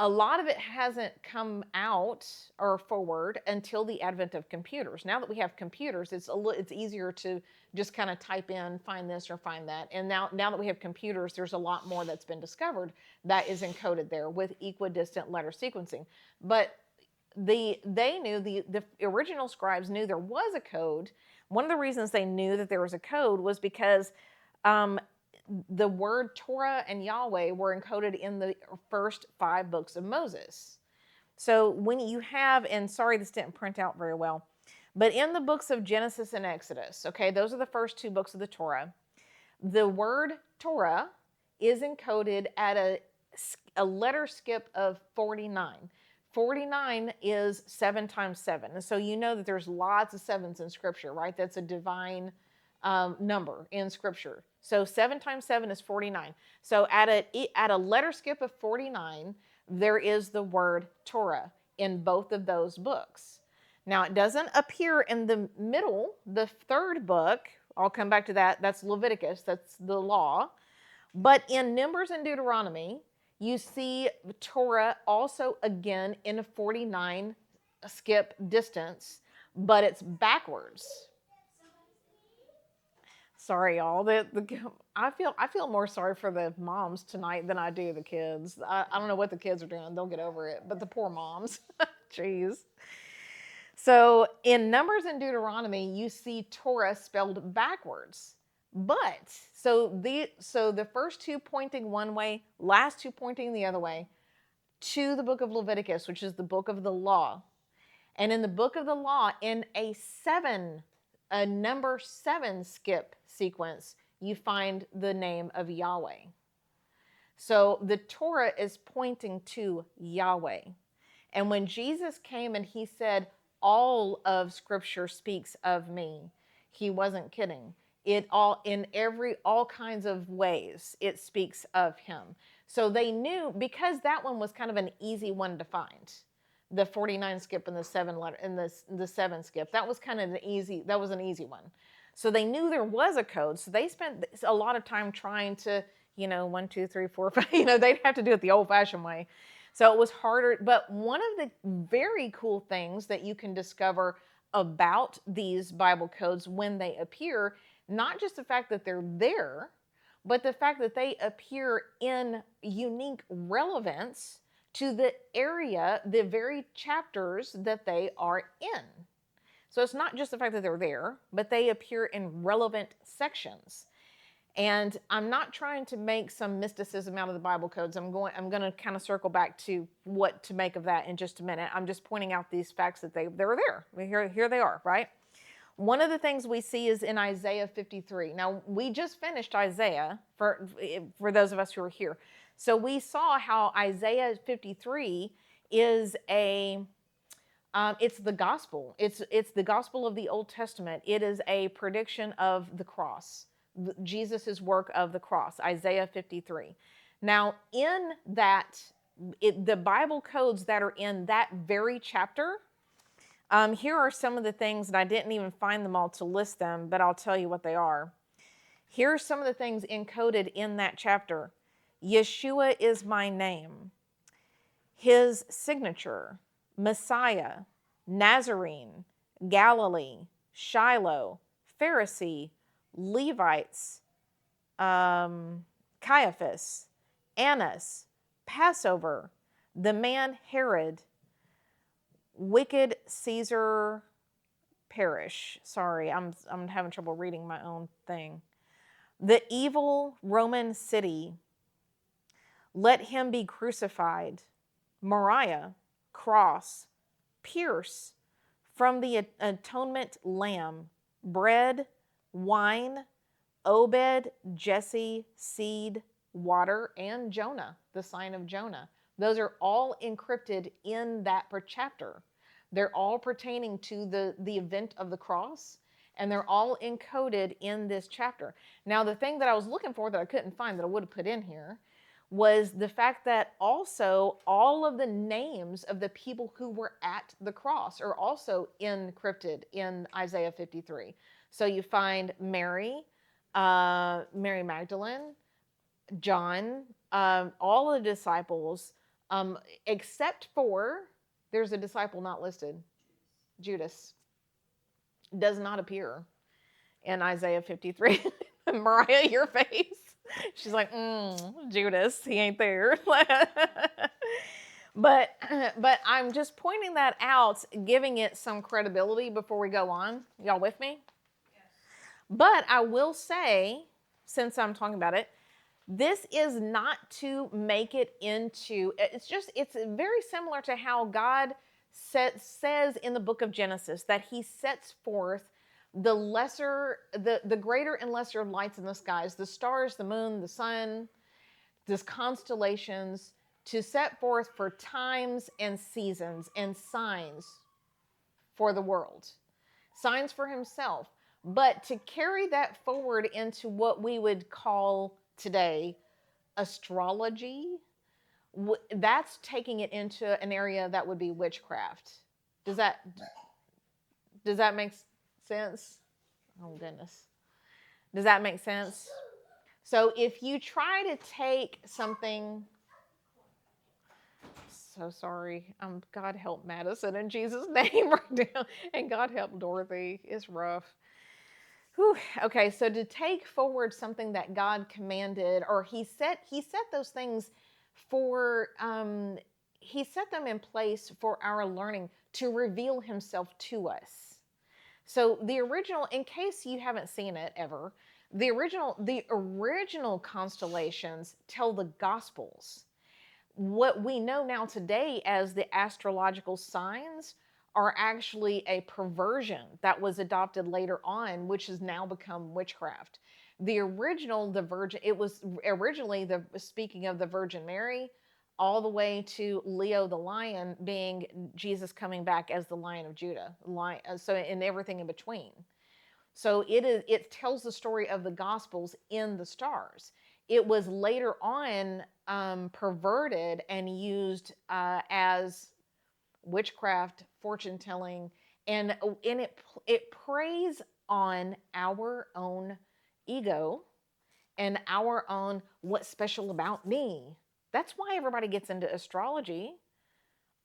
A lot of it hasn't come out or forward until the advent of computers. Now that we have computers, it's easier to just kind of type in, find this or find that. And now that we have computers, there's a lot more that's been discovered that is encoded there with equidistant letter sequencing. But the original scribes knew there was a code. One of the reasons they knew that there was a code was because the word Torah and Yahweh were encoded in the first 5 books of Moses. So when you have, and sorry this didn't print out very well, but in the books of Genesis and Exodus, okay, those are the first 2 books of the Torah, the word Torah is encoded at a letter skip of 49. 49 is 7 times 7. And so you know that there's lots of 7s in Scripture, right? That's a divine number in Scripture. So 7 times 7 is 49. So at a letter skip of 49, there is the word Torah in both of those books. Now, it doesn't appear in the middle, the 3rd book. I'll come back to that. That's Leviticus. That's the law. But in Numbers and Deuteronomy, you see Torah also again in a 49 skip distance, but it's backwards. Sorry, y'all. I feel more sorry for the moms tonight than I do the kids. I don't know what the kids are doing. They'll get over it. But the poor moms. Jeez. So in Numbers and Deuteronomy, you see Torah spelled backwards. But so the first 2 pointing one way, last 2 pointing the other way, to the book of Leviticus, which is the book of the law. And in the book of the law, in a number 7 skip sequence, you find the name of Yahweh. So the Torah is pointing to Yahweh. And when Jesus came and he said, all of Scripture speaks of me, he wasn't kidding. All kinds of ways it speaks of him. So they knew, because that one was kind of an easy one to find. The 49 skip and the 7 letter and the 7 skip. That was kind of an easy one. So they knew there was a code. So they spent a lot of time trying to, 1, 2, 3, 4, 5, they'd have to do it the old-fashioned way. So it was harder. But one of the very cool things that you can discover about these Bible codes when they appear, not just the fact that they're there, but the fact that they appear in unique relevance to the area, the very chapters that they are in. So it's not just the fact that they're there, but they appear in relevant sections. And I'm not trying to make some mysticism out of the Bible codes. I'm going to kind of circle back to what to make of that in just a minute. I'm just pointing out these facts that they're there. Here they are, right? One of the things we see is in Isaiah 53. Now, we just finished Isaiah for those of us who are here. So we saw how Isaiah 53 is it's the gospel. It's the gospel of the Old Testament. It is a prediction of the cross, Jesus' work of the cross, Isaiah 53. Now, in that, the Bible codes that are in that very chapter, here are some of the things, and I didn't even find them all to list them, but I'll tell you what they are. Here's some of the things encoded in that chapter. Yeshua is my name. His signature, Messiah, Nazarene, Galilee, Shiloh, Pharisee, Levites, Caiaphas, Annas, Passover, the man Herod, wicked Caesar Parish. Sorry, I'm having trouble reading my own thing. The evil Roman city, let him be crucified. Moriah, cross, pierce, from the atonement lamb, bread, wine, Obed, Jesse, seed, water, and Jonah, the sign of Jonah. Those are all encrypted in that chapter. They're all pertaining to the event of the cross, and they're all encoded in this chapter. Now, the thing that I was looking for that I couldn't find that I would have put in here was the fact that also all of the names of the people who were at the cross are also encrypted in Isaiah 53. So you find Mary, Mary Magdalene, John, all the disciples, except for there's a disciple not listed, Judas, does not appear in Isaiah 53. Mariah, your face. She's like, Judas, he ain't there. But I'm just pointing that out, giving it some credibility before we go on. Y'all with me? Yes. But I will say, since I'm talking about it, this is not to make it into, it's very similar to how God says in the book of Genesis that he sets forth the greater and lesser lights in the skies, the stars, the moon, the sun, the constellations, to set forth for times and seasons and signs for the world, signs for himself. But to carry that forward into what we would call today astrology, that's taking it into an area that would be witchcraft. Does that make sense? Oh goodness. Does that make sense? So if you try to take something, so sorry, God help Madison in Jesus' name right now, and God help Dorothy. It's rough. Whew. Okay, so to take forward something that God commanded, or he set those things for, he set them in place for our learning to reveal himself to us. So the original, in case you haven't seen it ever, the original constellations tell the Gospels. What we know now today as the astrological signs are actually a perversion that was adopted later on, which has now become witchcraft. The original, it was originally speaking of the Virgin Mary, all the way to Leo the lion being Jesus coming back as the Lion of Judah, so and everything in between. So it tells the story of the Gospels in the stars. It was later on perverted and used as witchcraft, fortune telling, and it preys on our own ego and our own what's special about me. That's why everybody gets into astrology.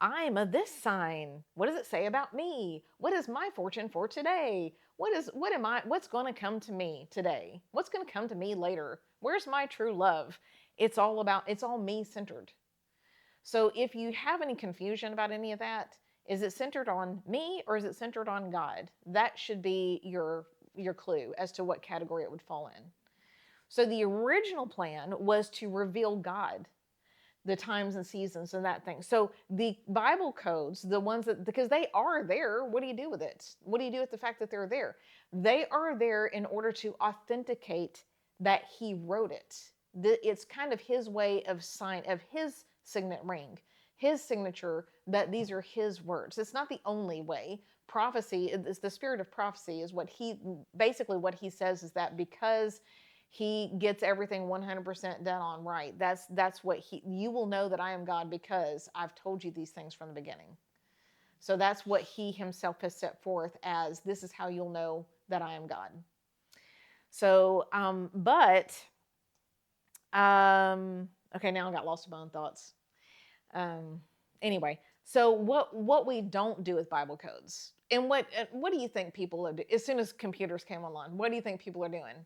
I'm a this sign. What does it say about me? What is my fortune for today? What's going to come to me today? What's going to come to me later? Where's my true love? It's all me centered. So if you have any confusion about any of that, is it centered on me or is it centered on God? That should be your clue as to what category it would fall in. So the original plan was to reveal God, the times and seasons and that thing. So the Bible codes, the ones that, because they are there, what do you do with it? What do you do with the fact that they're there? They are there in order to authenticate that he wrote it. It's kind of his way of his signet ring, his signature, that these are his words. It's not the only way. Prophecy is the spirit of prophecy, is what he says is that because he gets everything 100% done on right. That's what you will know that I am God because I've told you these things from the beginning. So that's what he himself has set forth as, this is how you'll know that I am God. So, okay, now I got lost in my own thoughts. Um, anyway, so what we don't do with Bible codes, and what do you think people are doing as soon as computers came online? What do you think people are doing?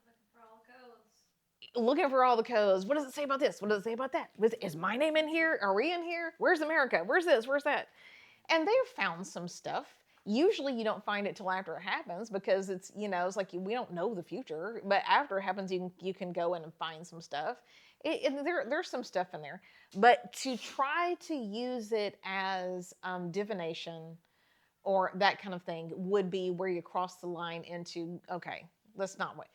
Looking for all codes. Looking for all the codes. What does it say about this? What does it say about that? Is my name in here? Are we in here? Where's America? Where's this? Where's that? And they've found some stuff. Usually you don't find it till after it happens because it's like we don't know the future. But after it happens, you can go in and find some stuff. There's some stuff in there. But to try to use it as divination or that kind of thing would be where you cross the line into, okay, that's not what.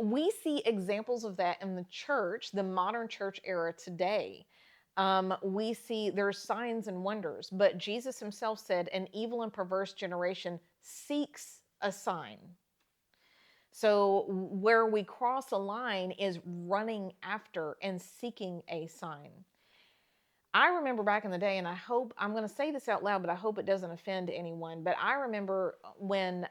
We see examples of that in the church, the modern church era today. We see there's signs and wonders, but Jesus himself said an evil and perverse generation seeks a sign. So where we cross a line is running after and seeking a sign. I remember back in the day, and I'm going to say this out loud, but I hope it doesn't offend anyone. But I remember when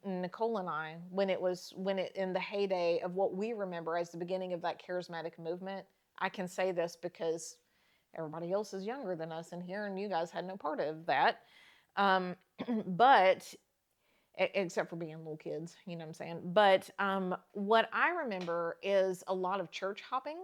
Nicole and I, when it in the heyday of what we remember as the beginning of that charismatic movement. I can say this because everybody else is younger than us in here, and you guys had no part of that. But except for being little kids, you know what I'm saying? But what I remember is a lot of church hopping.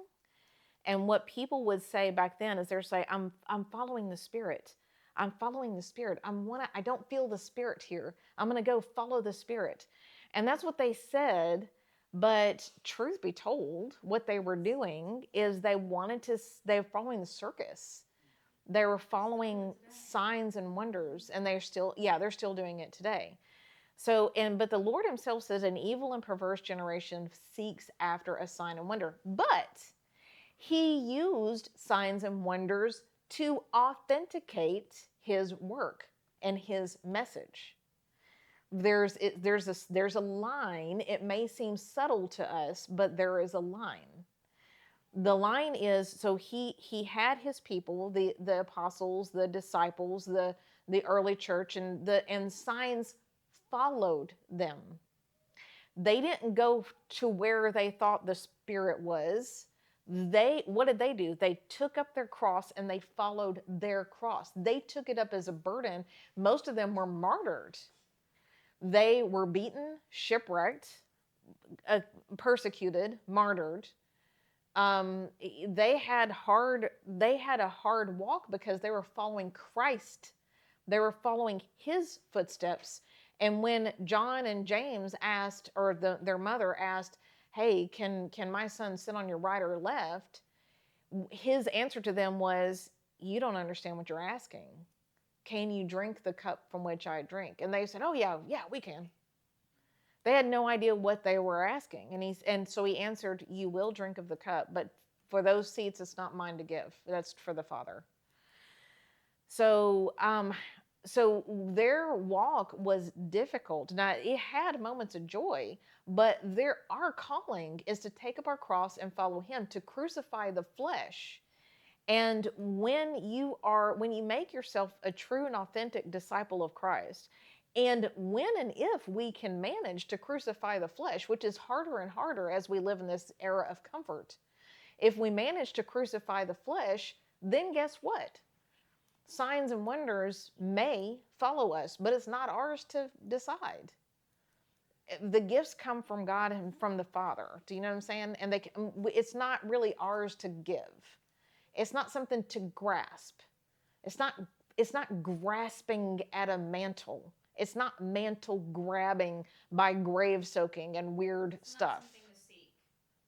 And what people would say back then is they're saying, I'm following the Spirit. I'm following the Spirit. I don't feel the Spirit here. I'm going to go follow the Spirit. And that's what they said. But truth be told, what they were doing is they were following the circus. They were following signs and wonders. And they're still doing it today. So, but the Lord himself says an evil and perverse generation seeks after a sign and wonder. But he used signs and wonders to authenticate his work and his message. There's a line. It may seem subtle to us, but there is a line. The line is, so he had his people, the apostles, the disciples, the early church, and signs followed them. They didn't go to where they thought the Spirit was. What did they do? They took up their cross and they followed their cross. They took it up as a burden. Most of them were martyred. They were beaten, shipwrecked, persecuted, martyred. They had a hard walk because they were following Christ. They were following his footsteps. And when John and James asked, or their mother asked, hey, can my son sit on your right or left? His answer to them was, you don't understand what you're asking. Can you drink the cup from which I drink? And they said, oh yeah, we can. They had no idea what they were asking. And so he answered, you will drink of the cup, but for those seats, it's not mine to give. That's for the Father. So their walk was difficult. Now, it had moments of joy, but our calling is to take up our cross and follow him, to crucify the flesh. And when you make yourself a true and authentic disciple of Christ, and when and if we can manage to crucify the flesh, which is harder and harder as we live in this era of comfort, if we manage to crucify the flesh, then guess what? Signs and wonders may follow us, but it's not ours to decide. The gifts come from God and from the Father. Do you know what I'm saying? And it's not really ours to give. It's not something to grasp. It's not grasping at a mantle. It's not mantle grabbing by grave soaking and weird stuff. Not something to seek.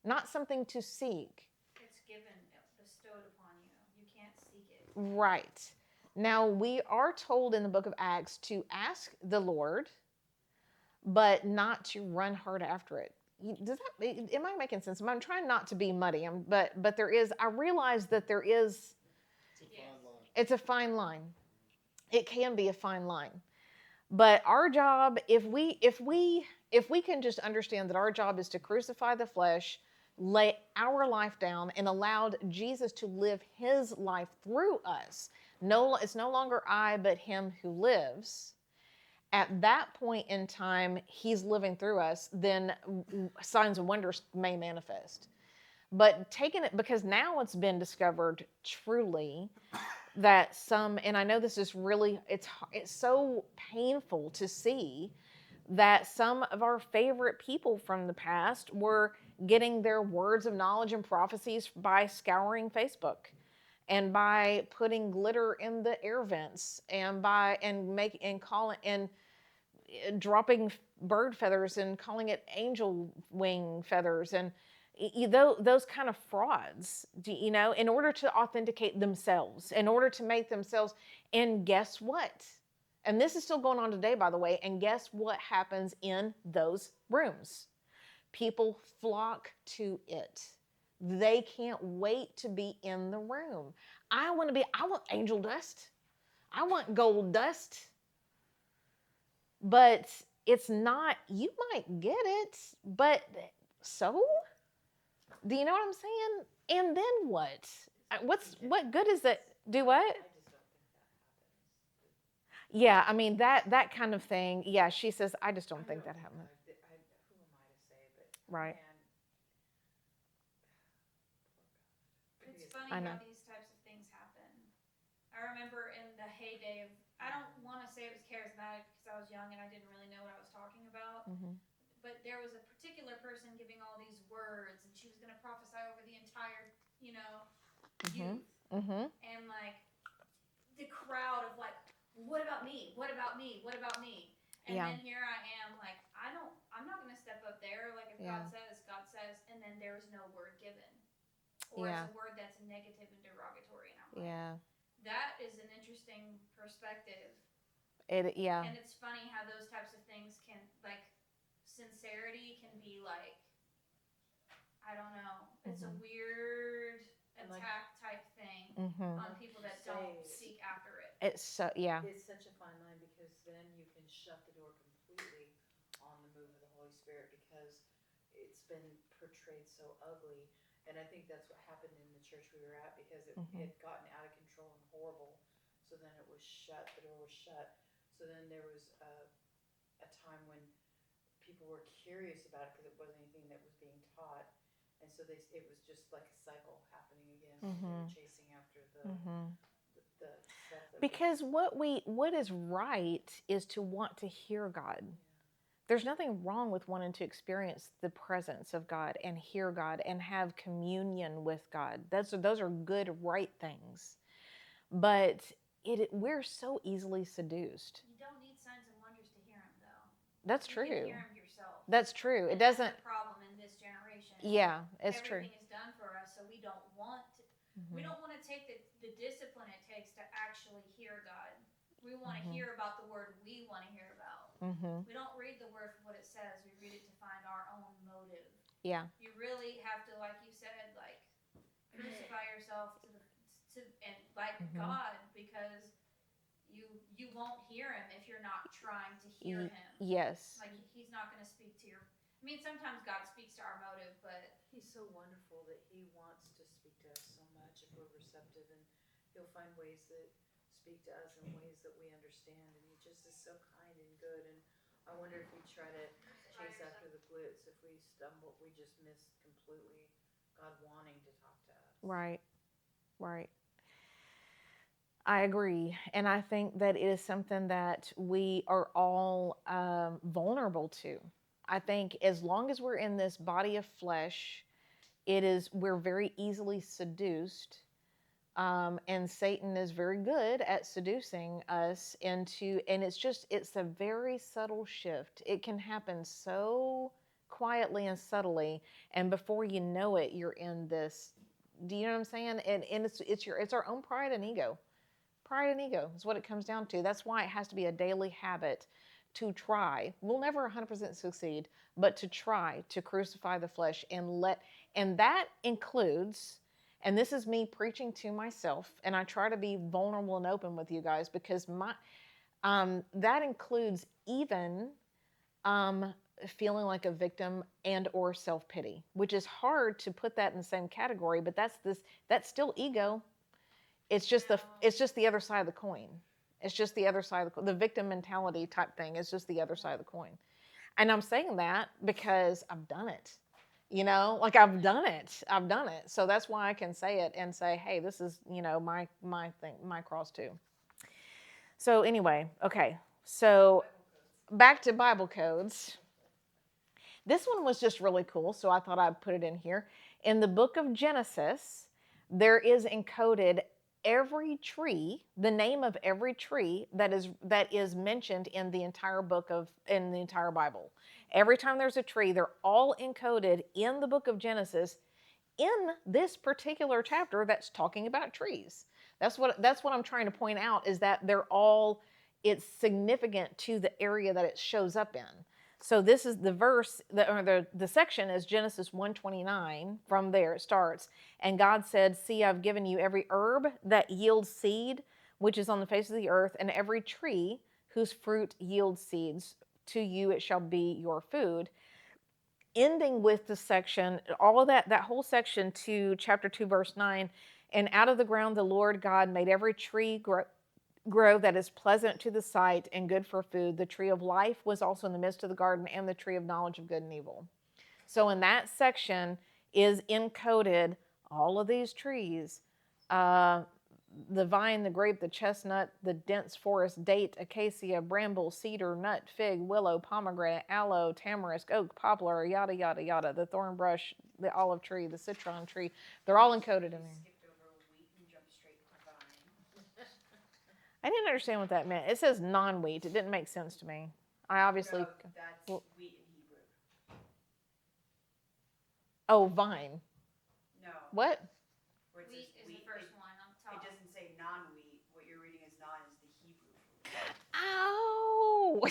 Not something to seek. It's given, bestowed upon you. You can't seek it. Right. Now, we are told in the book of Acts to ask the Lord, but not to run hard after it. Am I making sense? I'm trying not to be muddy, but I realize that there is, it's a fine line. It can be a fine line. But our job, if we can just understand that our job is to crucify the flesh, lay our life down, and allowed Jesus to live his life through us. No, it's no longer I, but him who lives. at that point in time, he's living through us, then signs and wonders may manifest. But taking it, because now it's been discovered truly that some, and I know this is really, it's so painful to see that some of our favorite people from the past were getting their words of knowledge and prophecies by scouring Facebook and by putting glitter in the air vents and by and make and calling and dropping bird feathers and calling it angel wing feathers and those kind of frauds, in order to authenticate themselves, in order to make themselves. And guess what? And this is still going on today, by the way. And guess what happens in those rooms? People flock to it. They can't wait to be in the room. I want angel dust. I want gold dust. But it's not, you might get it, but so? Do you know what I'm saying? And then what? What good is that? Do what? I just don't think that happens. Yeah, I mean that kind of thing. Yeah, she says I just don't think that happens. Who am I to say? But Right. man, It's funny I know. how these types of things happen. I remember in the heyday of, I don't want to say it was charismatic because I was young and I didn't really know what I was talking about. Mm-hmm. But there was a particular person giving all these words, and she was going to prophesy over the entire, youth. Mm-hmm. And like the crowd of like, what about me? What about me? What about me? And Yeah. then here I am, like, I'm not going to step up there. Like, if Yeah. God says, and then there's no word given. Or Yeah. it's a word that's negative and derogatory. And I'm like, Yeah. that is an interesting perspective. Yeah. And it's funny how those types of things can, like, sincerity can be like, I don't know. It's a weird attack type thing on people that don't seek after it. It's so, yeah. it's such a fine line because then you can shut the door completely on the move of the Holy Spirit because it's been portrayed so ugly. And I think that's what happened in the church we were at because it had gotten out of control and horrible. So then it was shut, the door was shut. So then there was a time when people were curious about it because it wasn't anything that was being taught. And so it was just like a cycle happening again. They were chasing after the stuff that Because what is right is to want to hear God. There's nothing wrong with wanting to experience the presence of God and hear God and have communion with God. Those are good, right things. But we're so easily seduced. You don't need signs and wonders to hear him, though. That's You true. can hear him yourself. That's true. And It doesn't. That's the problem in this generation. Yeah, it's true. Everything is done for us, so we don't want to. We don't want to take the discipline it takes to actually hear God. We want to hear about the word we want to hear about. We don't read the word for what it says. We read it to find our own motive. Yeah. You really have to, like you said, like crucify yourself and like God, because you won't hear him if you're not trying to hear him. Yes. Like he's not going to speak to your. I mean, sometimes God speaks to our motive, but he's so wonderful that he wants to speak to us so much if we're receptive, and he'll find ways that speak to us in ways that we understand, and he just is so kind and good. And I wonder if we try to chase after the glitz, if we stumble, we just miss completely God wanting to talk to us. Right. I agree. And I think that it is something that we are all vulnerable to. I think as long as we're in this body of flesh, we're very easily seduced. And Satan is very good at seducing us into, and it's a very subtle shift. It can happen so quietly and subtly, and before you know it, you're in this. Do you know what I'm saying? And it's our own pride and ego. Pride and ego is what it comes down to. That's why it has to be a daily habit to try. We'll never 100% succeed, but to try to crucify the flesh and that includes. And this is me preaching to myself, and I try to be vulnerable and open with you guys because that includes even feeling like a victim and or self-pity, which is hard to put that in the same category, but that's still ego. It's just the other side of the coin. It's just the other side of the victim mentality type thing. It's just the other side of the coin. And I'm saying that because I've done it. Like I've done it. I've done it. So that's why I can say it and say, hey, this is, my thing, my cross too. So anyway, okay. So back to Bible codes. This one was just really cool, so I thought I'd put it in here. In the book of Genesis, there is encoded every tree, the name of every tree that is mentioned in the entire Bible. Every time there's a tree, they're all encoded in the book of Genesis in this particular chapter that's talking about trees. That's what I'm trying to point out, is that it's significant to the area that it shows up in. So this is the verse, the section is Genesis 1:29. From there it starts. And God said, see, I've given you every herb that yields seed, which is on the face of the earth, and every tree whose fruit yields seeds. To you it shall be your food. Ending with the section, all of that whole section to chapter 2, verse 9. And out of the ground the Lord God made every tree grow that is pleasant to the sight and good for food. The tree of life was also in the midst of the garden, and the tree of knowledge of good and evil. So in that section is encoded all of these trees. The vine, the grape, the chestnut, the dense forest, date, acacia, bramble, cedar, nut, fig, willow, pomegranate, aloe, tamarisk, oak, poplar, yada, yada, yada, the thorn bush, the olive tree, the citron tree. They're all encoded in there. Skipped over wheat and jumped straight to vine. I didn't understand what that meant. It says non-wheat. It didn't make sense to me. I obviously... No, that's well, wheat in Hebrew. oh, vine. No. What? Where it says Wheat is wheat, the first it, one on it top. doesn't say non-wheat. What you're reading as non is the Hebrew for wheat. Ow!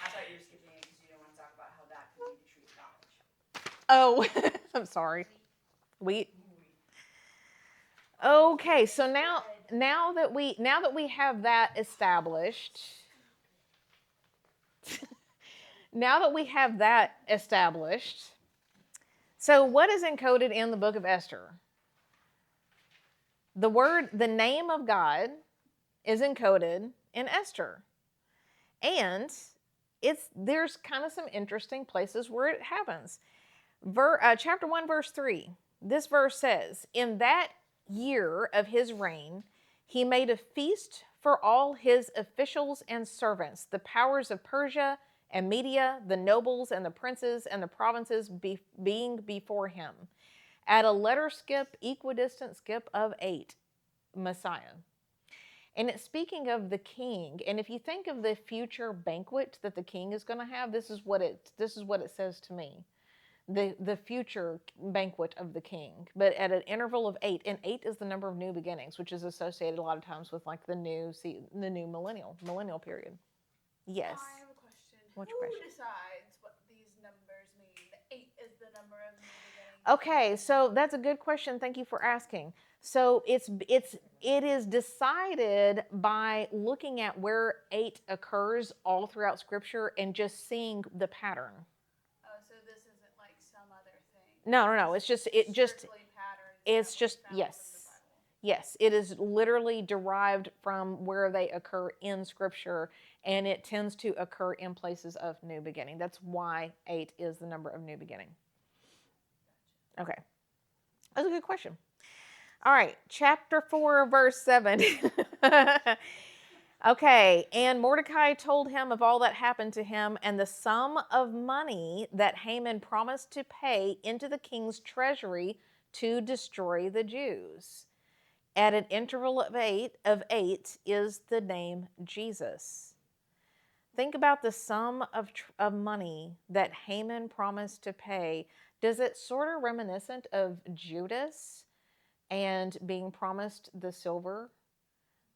I thought you were skipping it because you didn't want to talk about how that could be the tree of knowledge. Oh, I'm sorry. Wheat. Okay, so now that we have that established, so what is encoded in the book of Esther? The name of God is encoded in Esther. And there's kind of some interesting places where it happens. Chapter 1, verse 3. This verse says, in that year of his reign, he made a feast for all his officials and servants, the powers of Persia and Media, the nobles and the princes and the provinces being before him, at a equidistant skip of 8, Messiah. And it's speaking of the king. And if you think of the future banquet that the king is going to have, this is what it says to me. The future banquet of the king, but at an interval of 8, and 8 is the number of new beginnings, which is associated a lot of times with like the new millennial period. Yes. I have a question. What's Who your question? decides what these numbers mean? The 8 is the number of new beginnings. Okay, so that's a good question. Thank you for asking. So it is decided by looking at where 8 occurs all throughout Scripture and just seeing the pattern. Oh, so this isn't like some other thing. No. It's just Strictly patterns it's that we just found yes. from the Bible. Yes, it is literally derived from where they occur in Scripture, and it tends to occur in places of new beginning. That's why 8 is the number of new beginning. Okay. That's a good question. All right, chapter 4, verse 7. Okay, and Mordecai told him of all that happened to him and the sum of money that Haman promised to pay into the king's treasury to destroy the Jews. At an interval of eight is the name Jesus. Think about the sum of money that Haman promised to pay. Does it sort of reminiscent of Judas and being promised the silver,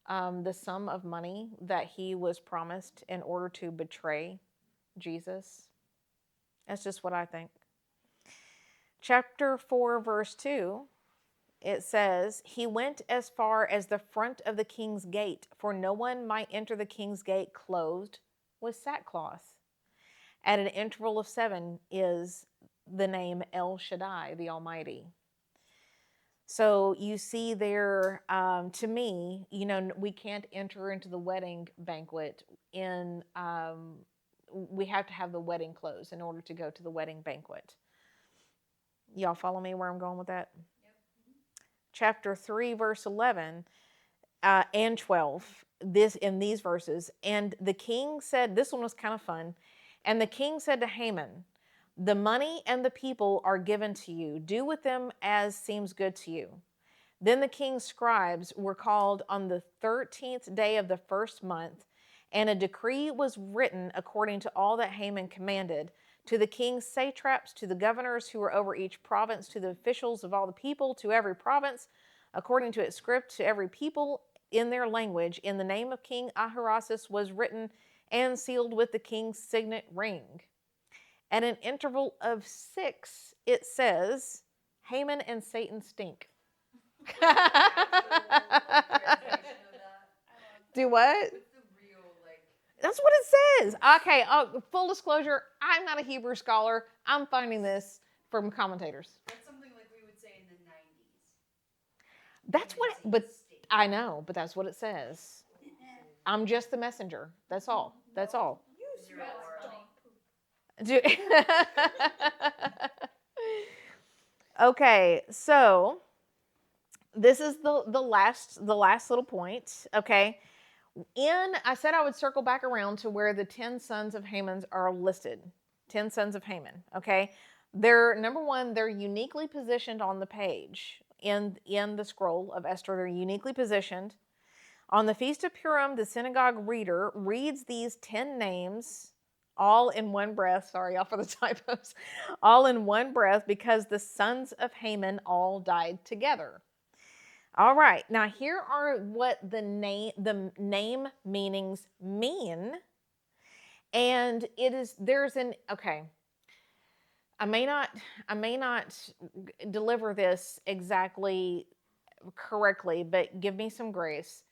the sum of money that he was promised in order to betray Jesus? That's just what I think. Chapter 4, verse 2. It says, he went as far as the front of the king's gate, for no one might enter the king's gate clothed with sackcloth. At an interval of 7 is the name El Shaddai, the Almighty. So you see there, to me, we can't enter into the wedding banquet we have to have the wedding clothes in order to go to the wedding banquet. Y'all follow me where I'm going with that? Yep. Chapter 3, verse 11 and 12, in these verses. And the king said, this one was kind of fun. And the king said to Haman, the money and the people are given to you. Do with them as seems good to you. Then the king's scribes were called on the 13th day of the first month, and a decree was written according to all that Haman commanded, to the king's satraps, to the governors who were over each province, to the officials of all the people, to every province, according to its script, to every people in their language, in the name of King Ahasuerus was written and sealed with the king's signet ring. At an interval of 6, it says, Haman and Satan stink. Do what? With the real, like. That's what it says. Okay, full disclosure, I'm not a Hebrew scholar. I'm finding this from commentators. That's something like we would say in the 90s. That's what, but I know, but that's what it says. I'm just the messenger. That's all. That's all. You smell That's funny. dog poop. Okay, so this is the last little point. Okay, I said I would circle back around to where the 10 sons of Haman are listed. 10 sons of Haman. Okay, they're number one. They're uniquely positioned on the page in the scroll of Esther. They're uniquely positioned. On the Feast of Purim, the synagogue reader reads these 10 names all in one breath. Sorry, y'all, for the typos. All in one breath because the sons of Haman all died together. All right, now here are what the name meanings mean. And I may not deliver this exactly correctly, but give me some grace.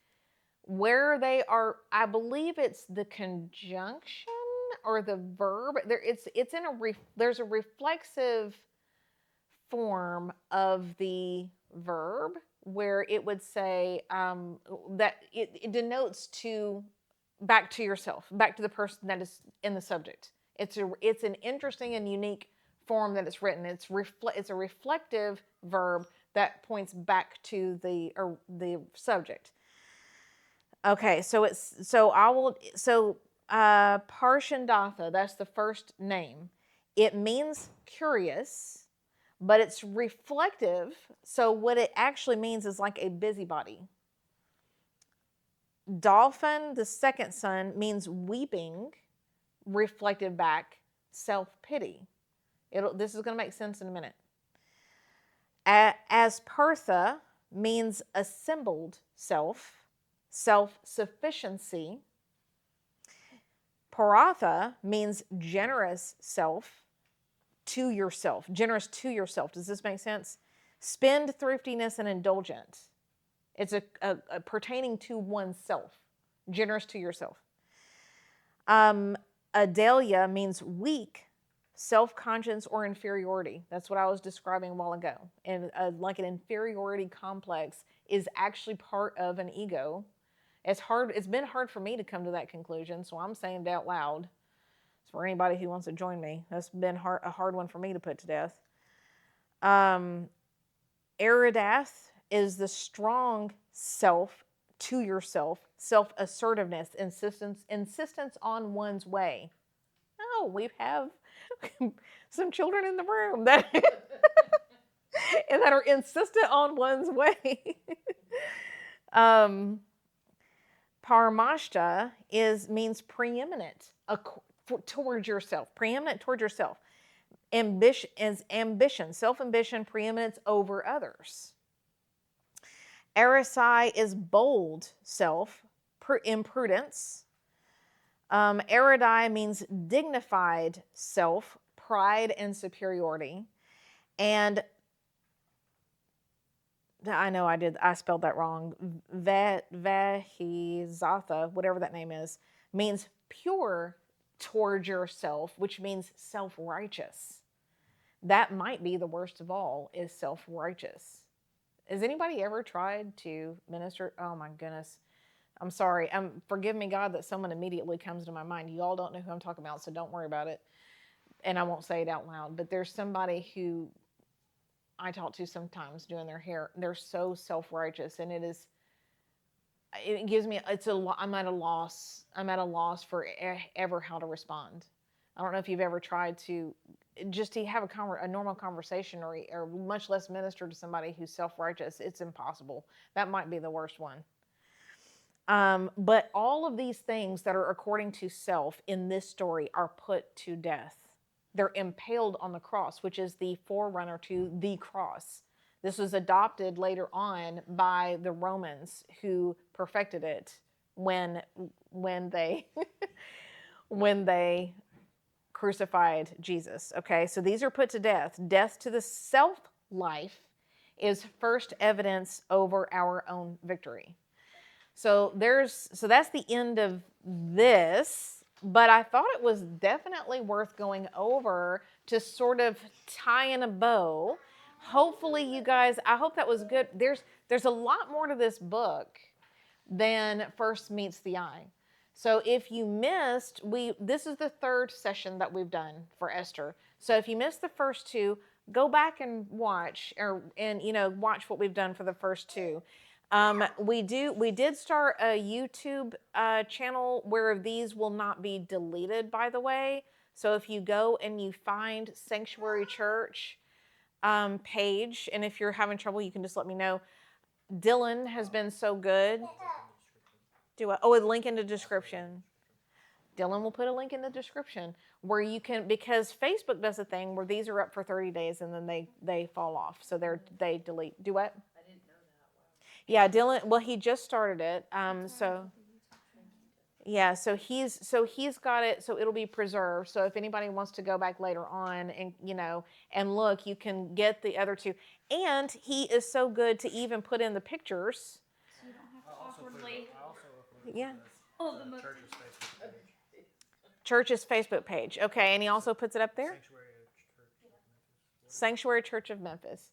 Where they are, I believe it's the conjunction or the verb. There's a reflexive form of the verb where it would say that it denotes back to yourself, back to the person that is in the subject. It's an interesting and unique form that it's written. It's a reflective verb that points back to the subject. Okay, Parshandatha, that's the first name. It means curious, but it's reflective. So what it actually means is like a busybody. Dolphin, the second son, means weeping, reflected back, self-pity. This is going to make sense in a minute. Aspartha means assembled self-sufficiency. Paratha means generous to yourself. Generous to yourself. Does this make sense? Spend thriftiness and indulgent. It's a pertaining to oneself. Generous to yourself. Adalia means weak, self-conscious, or inferiority. That's what I was describing a while ago. And like an inferiority complex is actually part of an ego. It's been hard for me to come to that conclusion, so I'm saying it out loud. It's for anybody who wants to join me. That's been a hard one for me to put to death. Eridath is the strong self to yourself, self-assertiveness, insistence on one's way. Oh, we have some children in the room that and that are insistent on one's way. Paramashta means preeminent towards yourself. Preeminent towards yourself. Ambition, self-ambition, preeminence over others. Erisai is bold self, imprudence. Eridai means dignified self, pride and superiority. And I know I spelled that wrong. Vahizatha, whatever that name is, means pure towards yourself, which means self-righteous. That might be the worst of all, is self-righteous. Has anybody ever tried to minister? Oh my goodness. I'm sorry. Forgive me, God, that someone immediately comes to my mind. You all don't know who I'm talking about, so don't worry about it. And I won't say it out loud. But there's somebody who I talk to sometimes doing their hair. They're so self-righteous, and it gives me. I'm at a loss. I'm at a loss for ever how to respond. I don't know if you've ever tried to just to have a normal conversation or much less minister to somebody who's self-righteous. It's impossible. That might be the worst one. But all of these things that are according to self in this story are put to death. They're impaled on the cross, which is the forerunner to the cross. This was adopted later on by the Romans who perfected it when they when they crucified Jesus. Okay, so these are put to death. Death to the self life is first evidence over our own victory. So that's the end of this, but I thought it was definitely worth going over to sort of tie in a bow. Hopefully you guys, I hope that was good. There's a lot more to this book than first meets the eye. So if you missed, this is the third session that we've done for Esther. So if you missed the first two, go back and watch watch what we've done for the first two. We did start a YouTube channel where these will not be deleted, by the way. So if you go and you find Sanctuary Church page, and if you're having trouble, you can just let me know. Dylan has been so good. A link in the description. Dylan will put a link in the description where you can, because Facebook does a thing where these are up for 30 days and then they fall off. So they delete. Do what? I didn't know that. Wow. Yeah, Dylan. Well, he just started it. So he's got it. So it'll be preserved. So if anybody wants to go back later on and look, you can get the other two. And he is so good to even put in the pictures. So you don't have to awkwardly. Yeah. Oh, the Church's Facebook page. Okay, and he also puts it up there. Sanctuary Church of Memphis.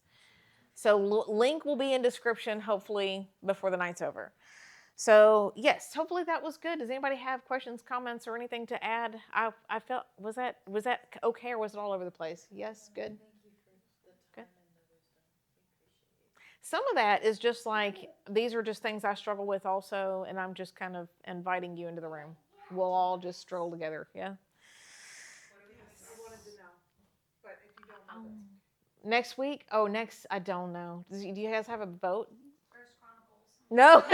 So link will be in description hopefully before the night's over. So yes, hopefully that was good. Does anybody have questions, comments, or anything to add? I felt was that okay or was it all over the place? Yes, good. Thank you for the time and the wisdom. We appreciate it. Some of that is just like these are just things I struggle with also, and I'm just kind of inviting you into the room. We'll all just stroll together. Yeah. I wanted to know, but if you don't know, Next week? I don't know. Do you guys have a vote? First Chronicles. No.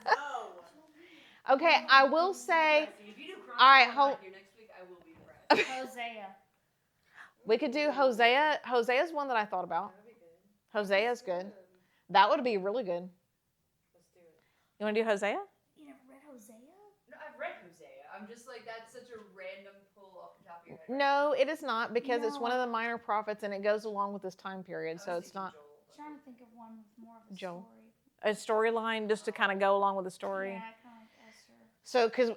no. Okay, I will say. If you do All right, Chronicles here next week, I will be impressed. Hosea. We could do Hosea. Hosea's one that I thought about. That'd be good. Hosea's good. That would be really good. Let's do it. You want to do Hosea? You never read Hosea? No, I've read Hosea. I'm just like, that's such a random pull off the top of your head. No, it is not because it's No. one of the minor prophets and it goes along with this time period, so it's not I'm trying to think of one with more of a Joel. story. a storyline just to kind of go along with the story. Yeah, kind of like Esther. So, because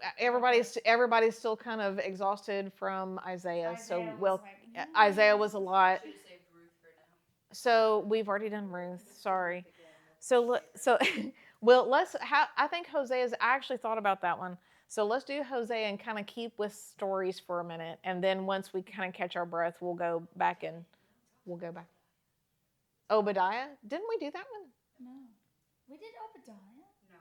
everybody's still kind of exhausted from Isaiah, so Isaiah was a lot. Should have saved Ruth for now. So we've already done Ruth. Sorry. So well, I think Hosea's. I actually thought about that one. So let's do Hosea and kind of keep with stories for a minute, and then once we kind of catch our breath, we'll go back. Obadiah? Didn't we do that one? No. We did Obadiah. No.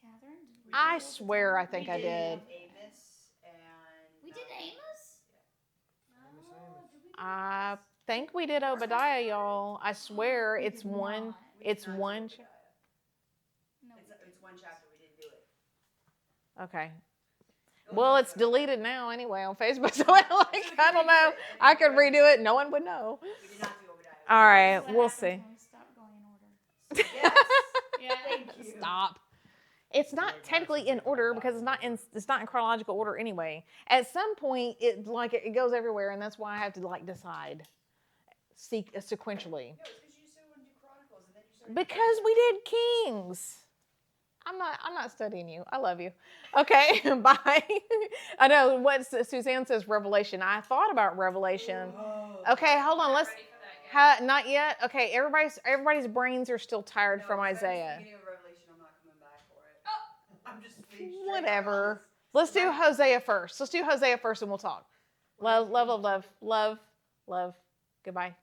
Catherine, did we I do swear I Obadiah? think We I did. Amos and. We did Amos? Oh, did we do I think we did Obadiah, y'all. I swear We it's did one. not. We did It's not do one. Obadiah. No, It's one chapter. We didn't do it. Okay. Well, it's deleted now anyway on Facebook, so I don't know. I could redo it. No one would know. We did not do Obadiah. All right, What we'll happens see. when we stop going in order. Yes. Yeah. Thank you. Stop. It's not technically in order because it's not in chronological order anyway. At some point, it goes everywhere, and that's why I have to decide sequentially. No, it's because you said we want to do Chronicles, and then you started. Because we did Kings. I'm not studying you. I love you. Okay, bye. I know what Suzanne says Revelation. I thought about Revelation. Oh. Okay, hold on. Ready for that yet. Not yet. Okay, everybody's brains are still tired No, from 'cause I'm just Isaiah. beginning of Revelation. I'm not coming back for it. Oh. I'm just being straight up Whatever. honest. Let's do Right. Hosea first. Let's do Hosea first, and we'll talk. What Love, is love, it? love, love, love, love. Goodbye.